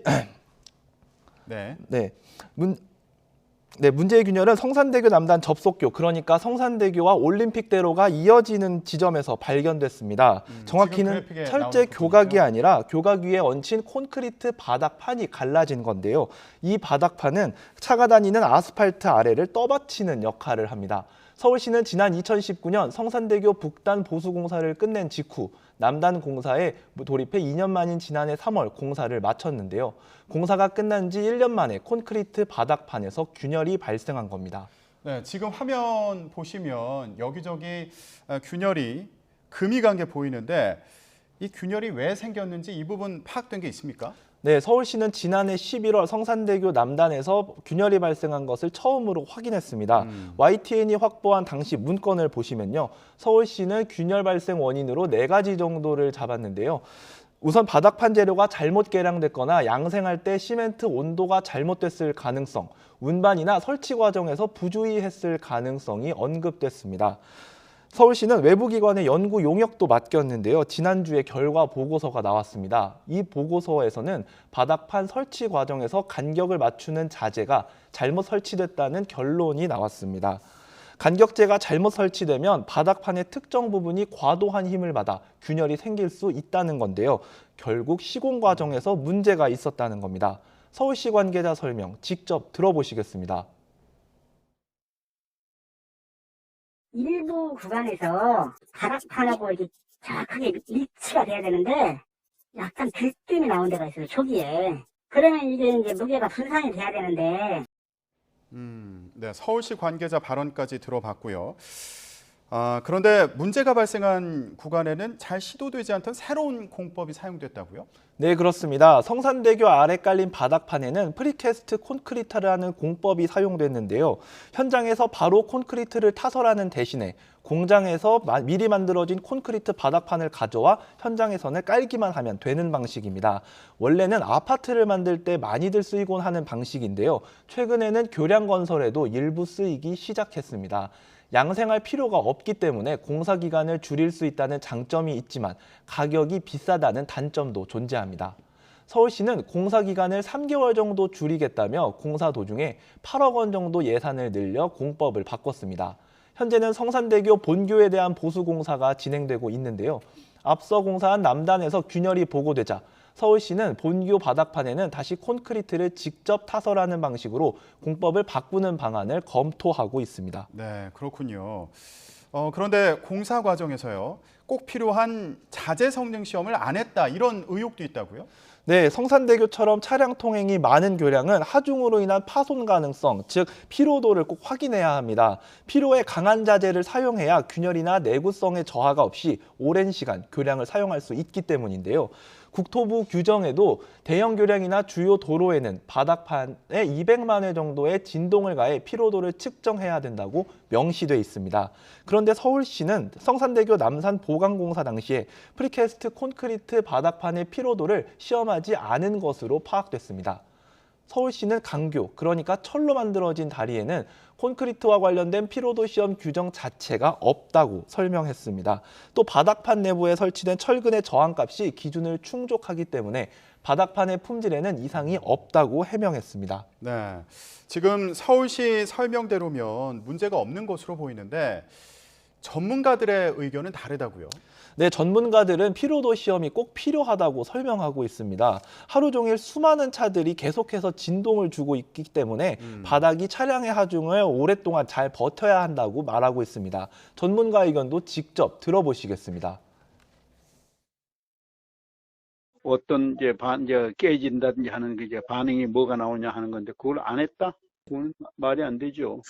[SPEAKER 4] 균열은 성산대교 남단 접속교, 그러니까 성산대교와 올림픽대로가 이어지는 지점에서 발견됐습니다. 정확히는 철제 교각이 아니라 교각 위에 얹힌 콘크리트 바닥판이 갈라진 건데요. 이 바닥판은 차가 다니는 아스팔트 아래를 떠받치는 역할을 합니다. 서울시는 지난 2019년 성산대교 북단 보수공사를 끝낸 직후 남단 공사에 돌입해 2년 만인 지난해 3월 공사를 마쳤는데요. 공사가 끝난 지 1년 만에 콘크리트 바닥판에서 균열이 발생한 겁니다.
[SPEAKER 2] 네, 지금 화면 보시면 여기저기 균열이 금이 간 게 보이는데 이 균열이 왜 생겼는지 이 부분 파악된 게 있습니까?
[SPEAKER 4] 네, 서울시는 지난해 11월 성산대교 남단에서 균열이 발생한 것을 처음으로 확인했습니다. YTN이 확보한 당시 문건을 보시면요. 서울시는 균열 발생 원인으로 4가지 정도를 잡았는데요. 우선 바닥판 재료가 잘못 계량됐거나 양생할 때 시멘트 온도가 잘못됐을 가능성, 운반이나 설치 과정에서 부주의했을 가능성이 언급됐습니다. 서울시는 외부기관의 연구 용역도 맡겼는데요. 지난주에 결과 보고서가 나왔습니다. 이 보고서에서는 바닥판 설치 과정에서 간격을 맞추는 자재가 잘못 설치됐다는 결론이 나왔습니다. 간격재가 잘못 설치되면 바닥판의 특정 부분이 과도한 힘을 받아 균열이 생길 수 있다는 건데요. 결국 시공 과정에서 문제가 있었다는 겁니다. 서울시 관계자 설명 직접 들어보시겠습니다.
[SPEAKER 22] 일부 구간에서 바닥판하고 이렇게 정확하게 일치가 돼야 되는데 약간 들뜸이 나온 데가 있어요, 초기에. 그러면 이제 무게가 분산이 돼야 되는데.
[SPEAKER 2] 네, 서울시 관계자 발언까지 들어봤고요. 그런데 문제가 발생한 구간에는 잘 시도되지 않던 새로운 공법이 사용됐다고요?
[SPEAKER 4] 네, 그렇습니다. 성산대교 아래 깔린 바닥판에는 프리캐스트 콘크리트라는 공법이 사용됐는데요. 현장에서 바로 콘크리트를 타설하는 대신에 공장에서 미리 만들어진 콘크리트 바닥판을 가져와 현장에서는 깔기만 하면 되는 방식입니다. 원래는 아파트를 만들 때 많이들 쓰이곤 하는 방식인데요. 최근에는 교량 건설에도 일부 쓰이기 시작했습니다. 양생할 필요가 없기 때문에 공사 기간을 줄일 수 있다는 장점이 있지만 가격이 비싸다는 단점도 존재합니다. 서울시는 공사 기간을 3개월 정도 줄이겠다며 공사 도중에 8억 원 정도 예산을 늘려 공법을 바꿨습니다. 현재는 성산대교 본교에 대한 보수 공사가 진행되고 있는데요. 앞서 공사한 남단에서 균열이 보고되자 서울시는 본교 바닥판에는 다시 콘크리트를 직접 타설하는 방식으로 공법을 바꾸는 방안을 검토하고 있습니다.
[SPEAKER 2] 네, 그렇군요. 그런데 공사 과정에서요, 꼭 필요한 자재 성능 시험을 안 했다 이런 의혹도 있다고요?
[SPEAKER 4] 네, 성산대교처럼 차량 통행이 많은 교량은 하중으로 인한 파손 가능성, 즉 피로도를 꼭 확인해야 합니다. 피로에 강한 자재를 사용해야 균열이나 내구성의 저하가 없이 오랜 시간 교량을 사용할 수 있기 때문인데요. 국토부 규정에도 대형 교량이나 주요 도로에는 바닥판에 200만 회 정도의 진동을 가해 피로도를 측정해야 된다고 명시돼 있습니다. 그런데 서울시는 성산대교 남산 보강공사 당시에 프리캐스트 콘크리트 바닥판의 피로도를 시험하지 않은 것으로 파악됐습니다. 서울시는 강교, 그러니까 철로 만들어진 다리에는 콘크리트와 관련된 피로도 시험 규정 자체가 없다고 설명했습니다. 또 바닥판 내부에 설치된 철근의 저항값이 기준을 충족하기 때문에 바닥판의 품질에는 이상이 없다고 해명했습니다.
[SPEAKER 2] 네, 지금 서울시 설명대로면 문제가 없는 것으로 보이는데 전문가들의 의견은 다르다고요?
[SPEAKER 4] 네, 전문가들은 피로도 시험이 꼭 필요하다고 설명하고 있습니다. 하루 종일 수많은 차들이 계속해서 진동을 주고 있기 때문에 바닥이 차량의 하중을 오랫동안 잘 버텨야 한다고 말하고 있습니다. 전문가 의견도 직접 들어보시겠습니다.
[SPEAKER 3] 어떤 이제 깨진다든지 하는 게 이제 반응이 뭐가 나오냐 하는 건데 그걸 안 했다? 그건 말이 안 되죠.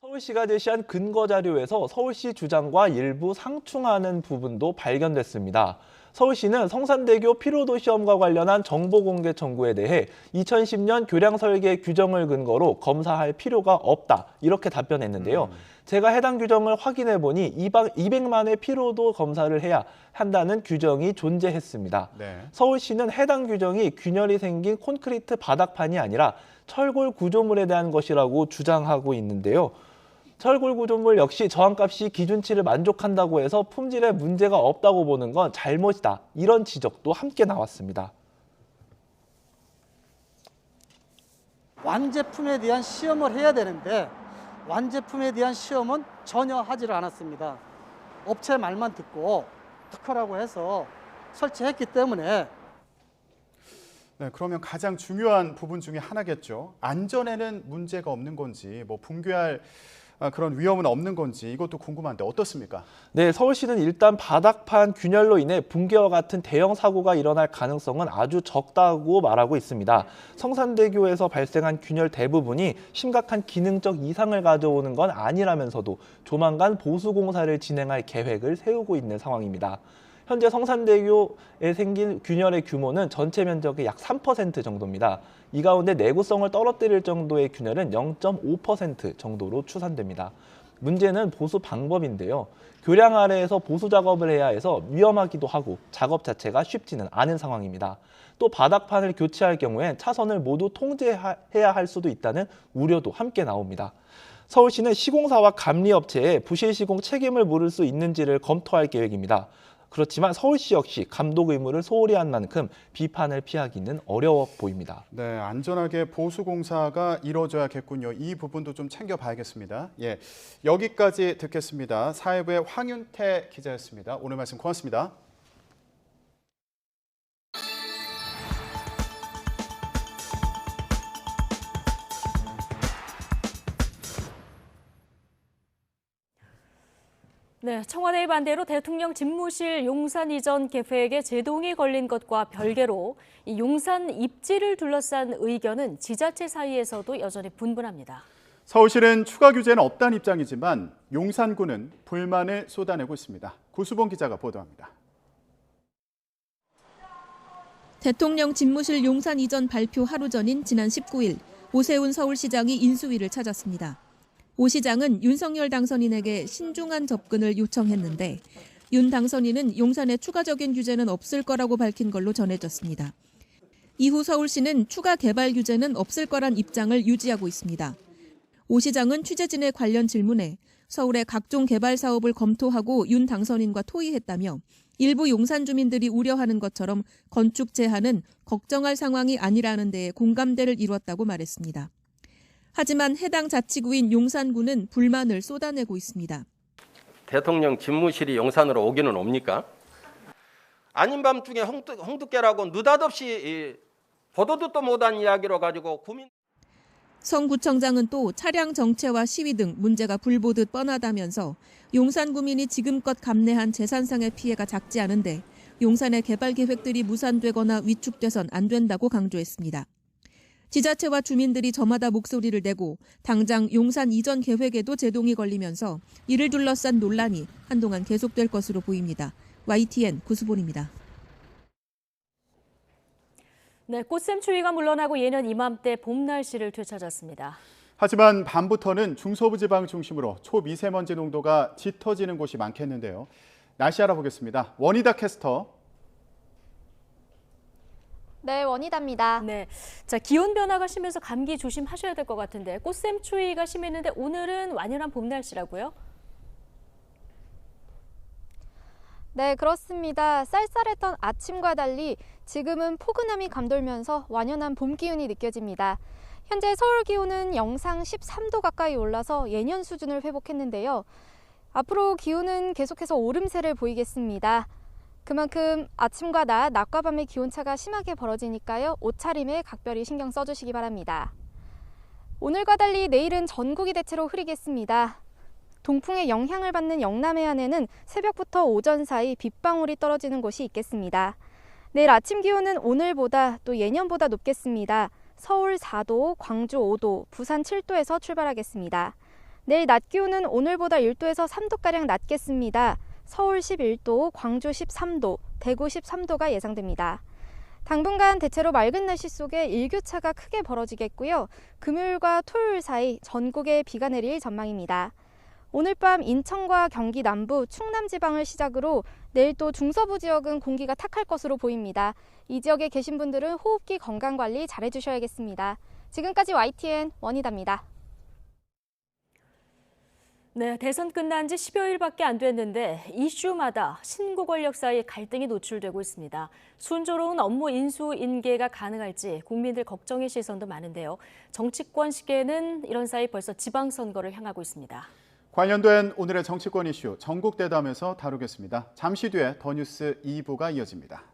[SPEAKER 4] 서울시가 제시한 근거 자료에서 서울시 주장과 일부 상충하는 부분도 발견됐습니다. 서울시는 성산대교 피로도 시험과 관련한 정보 공개 청구에 대해 2010년 교량 설계 규정을 근거로 검사할 필요가 없다 이렇게 답변했는데요. 제가 해당 규정을 확인해 보니 200만의 피로도 검사를 해야 한다는 규정이 존재했습니다.
[SPEAKER 2] 네.
[SPEAKER 4] 서울시는 해당 규정이 균열이 생긴 콘크리트 바닥판이 아니라 철골 구조물에 대한 것이라고 주장하고 있는데요. 철골 구조물 역시 저항값이 기준치를 만족한다고 해서 품질에 문제가 없다고 보는 건 잘못이다. 이런 지적도 함께 나왔습니다.
[SPEAKER 5] 완제품에 대한 시험을 해야 되는데 완제품에 대한 시험은 전혀 하지를 않았습니다. 업체 말만 듣고 특허라고 해서 설치했기 때문에
[SPEAKER 2] 네, 그러면 가장 중요한 부분 중에 하나겠죠. 안전에는 문제가 없는 건지, 뭐 붕괴할 그런 위험은 없는 건지 이것도 궁금한데 어떻습니까?
[SPEAKER 4] 네, 서울시는 일단 바닥판 균열로 인해 붕괴와 같은 대형 사고가 일어날 가능성은 아주 적다고 말하고 있습니다. 성산대교에서 발생한 균열 대부분이 심각한 기능적 이상을 가져오는 건 아니라면서도 조만간 보수공사를 진행할 계획을 세우고 있는 상황입니다. 현재 성산대교에 생긴 균열의 규모는 전체 면적의 약 3% 정도입니다. 이 가운데 내구성을 떨어뜨릴 정도의 균열은 0.5% 정도로 추산됩니다. 문제는 보수 방법인데요. 교량 아래에서 보수 작업을 해야 해서 위험하기도 하고 작업 자체가 쉽지는 않은 상황입니다. 또 바닥판을 교체할 경우엔 차선을 모두 통제해야 할 수도 있다는 우려도 함께 나옵니다. 서울시는 시공사와 감리업체에 부실 시공 책임을 물을 수 있는지를 검토할 계획입니다. 그렇지만 서울시 역시 감독 의무를 소홀히 한 만큼 비판을 피하기는 어려워 보입니다.
[SPEAKER 2] 네, 안전하게 보수 공사가 이루어져야겠군요. 이 부분도 좀 챙겨봐야겠습니다. 예, 여기까지 듣겠습니다. 사회부의 황윤태 기자였습니다. 오늘 말씀 고맙습니다.
[SPEAKER 1] 네, 청와대의 반대로 대통령 집무실 용산 이전 계획에 제동이 걸린 것과 별개로 이 용산 입지를 둘러싼 의견은 지자체 사이에서도 여전히 분분합니다.
[SPEAKER 2] 서울시는 추가 규제는 없다는 입장이지만 용산구는 불만을 쏟아내고 있습니다. 구수봉 기자가 보도합니다.
[SPEAKER 23] 대통령 집무실 용산 이전 발표 하루 전인 지난 19일 오세훈 서울시장이 인수위를 찾았습니다. 오 시장은 윤석열 당선인에게 신중한 접근을 요청했는데 윤 당선인은 용산에 추가적인 규제는 없을 거라고 밝힌 걸로 전해졌습니다. 이후 서울시는 추가 개발 규제는 없을 거란 입장을 유지하고 있습니다. 오 시장은 취재진의 관련 질문에 서울의 각종 개발 사업을 검토하고 윤 당선인과 토의했다며 일부 용산 주민들이 우려하는 것처럼 건축 제한은 걱정할 상황이 아니라는 데에 공감대를 이뤘다고 말했습니다. 하지만 해당 자치구인 용산구는 불만을 쏟아내고 있습니다.
[SPEAKER 24] 대통령 집무실이 용산으로 오기는 옵니까? 아닌 밤중에 홍두깨라고 느닷없이 보도 듣도 못한 이야기로 가지고 구민...
[SPEAKER 23] 성 구청장은 또 차량 정체와 시위 등 문제가 불보듯 뻔하다면서 용산 구민이 지금껏 감내한 재산상의 피해가 작지 않은데 용산의 개발 계획들이 무산되거나 위축돼선 안 된다고 강조했습니다. 지자체와 주민들이 저마다 목소리를 내고 당장 용산 이전 계획에도 제동이 걸리면서 이를 둘러싼 논란이 한동안 계속될 것으로 보입니다. YTN 구수본입니다.
[SPEAKER 1] 네, 꽃샘 추위가 물러나고 예년 이맘때 봄 날씨를 되찾았습니다.
[SPEAKER 2] 하지만 밤부터는 중서부 지방 중심으로 초미세먼지 농도가 짙어지는 곳이 많겠는데요. 날씨 알아보겠습니다. 원희다 캐스터.
[SPEAKER 25] 네, 원희다입니다.
[SPEAKER 1] 네, 자 기온 변화가 심해서 감기 조심하셔야 될 것 같은데 꽃샘 추위가 심했는데 오늘은 완연한 봄 날씨라고요?
[SPEAKER 25] 네, 그렇습니다. 쌀쌀했던 아침과 달리 지금은 포근함이 감돌면서 완연한 봄 기운이 느껴집니다. 현재 서울 기온은 영상 13도 가까이 올라서 예년 수준을 회복했는데요. 앞으로 기온은 계속해서 오름세를 보이겠습니다. 그만큼 아침과 낮과 밤의 기온차가 심하게 벌어지니까요. 옷차림에 각별히 신경 써주시기 바랍니다. 오늘과 달리 내일은 전국이 대체로 흐리겠습니다. 동풍의 영향을 받는 영남 해안에는 새벽부터 오전 사이 빗방울이 떨어지는 곳이 있겠습니다. 내일 아침 기온은 오늘보다 또 예년보다 높겠습니다. 서울 4도, 광주 5도, 부산 7도에서 출발하겠습니다. 내일 낮 기온은 오늘보다 1도에서 3도가량 낮겠습니다. 서울 11도, 광주 13도, 대구 13도가 예상됩니다. 당분간 대체로 맑은 날씨 속에 일교차가 크게 벌어지겠고요. 금요일과 토요일 사이 전국에 비가 내릴 전망입니다. 오늘 밤 인천과 경기 남부, 충남 지방을 시작으로 내일 또 중서부 지역은 공기가 탁할 것으로 보입니다. 이 지역에 계신 분들은 호흡기 건강관리 잘 해주셔야겠습니다. 지금까지 YTN 원희다입니다.
[SPEAKER 1] 네, 대선 끝난 지 10여일밖에 안 됐는데 이슈마다 신고 권력 사이 갈등이 노출되고 있습니다. 순조로운 업무 인수 인계가 가능할지 국민들 걱정의 시선도 많은데요. 정치권 시계는 이런 사이 벌써 지방선거를 향하고 있습니다.
[SPEAKER 2] 관련된 오늘의 정치권 이슈 전국 대담에서 다루겠습니다. 잠시 뒤에 더 뉴스 2부가 이어집니다.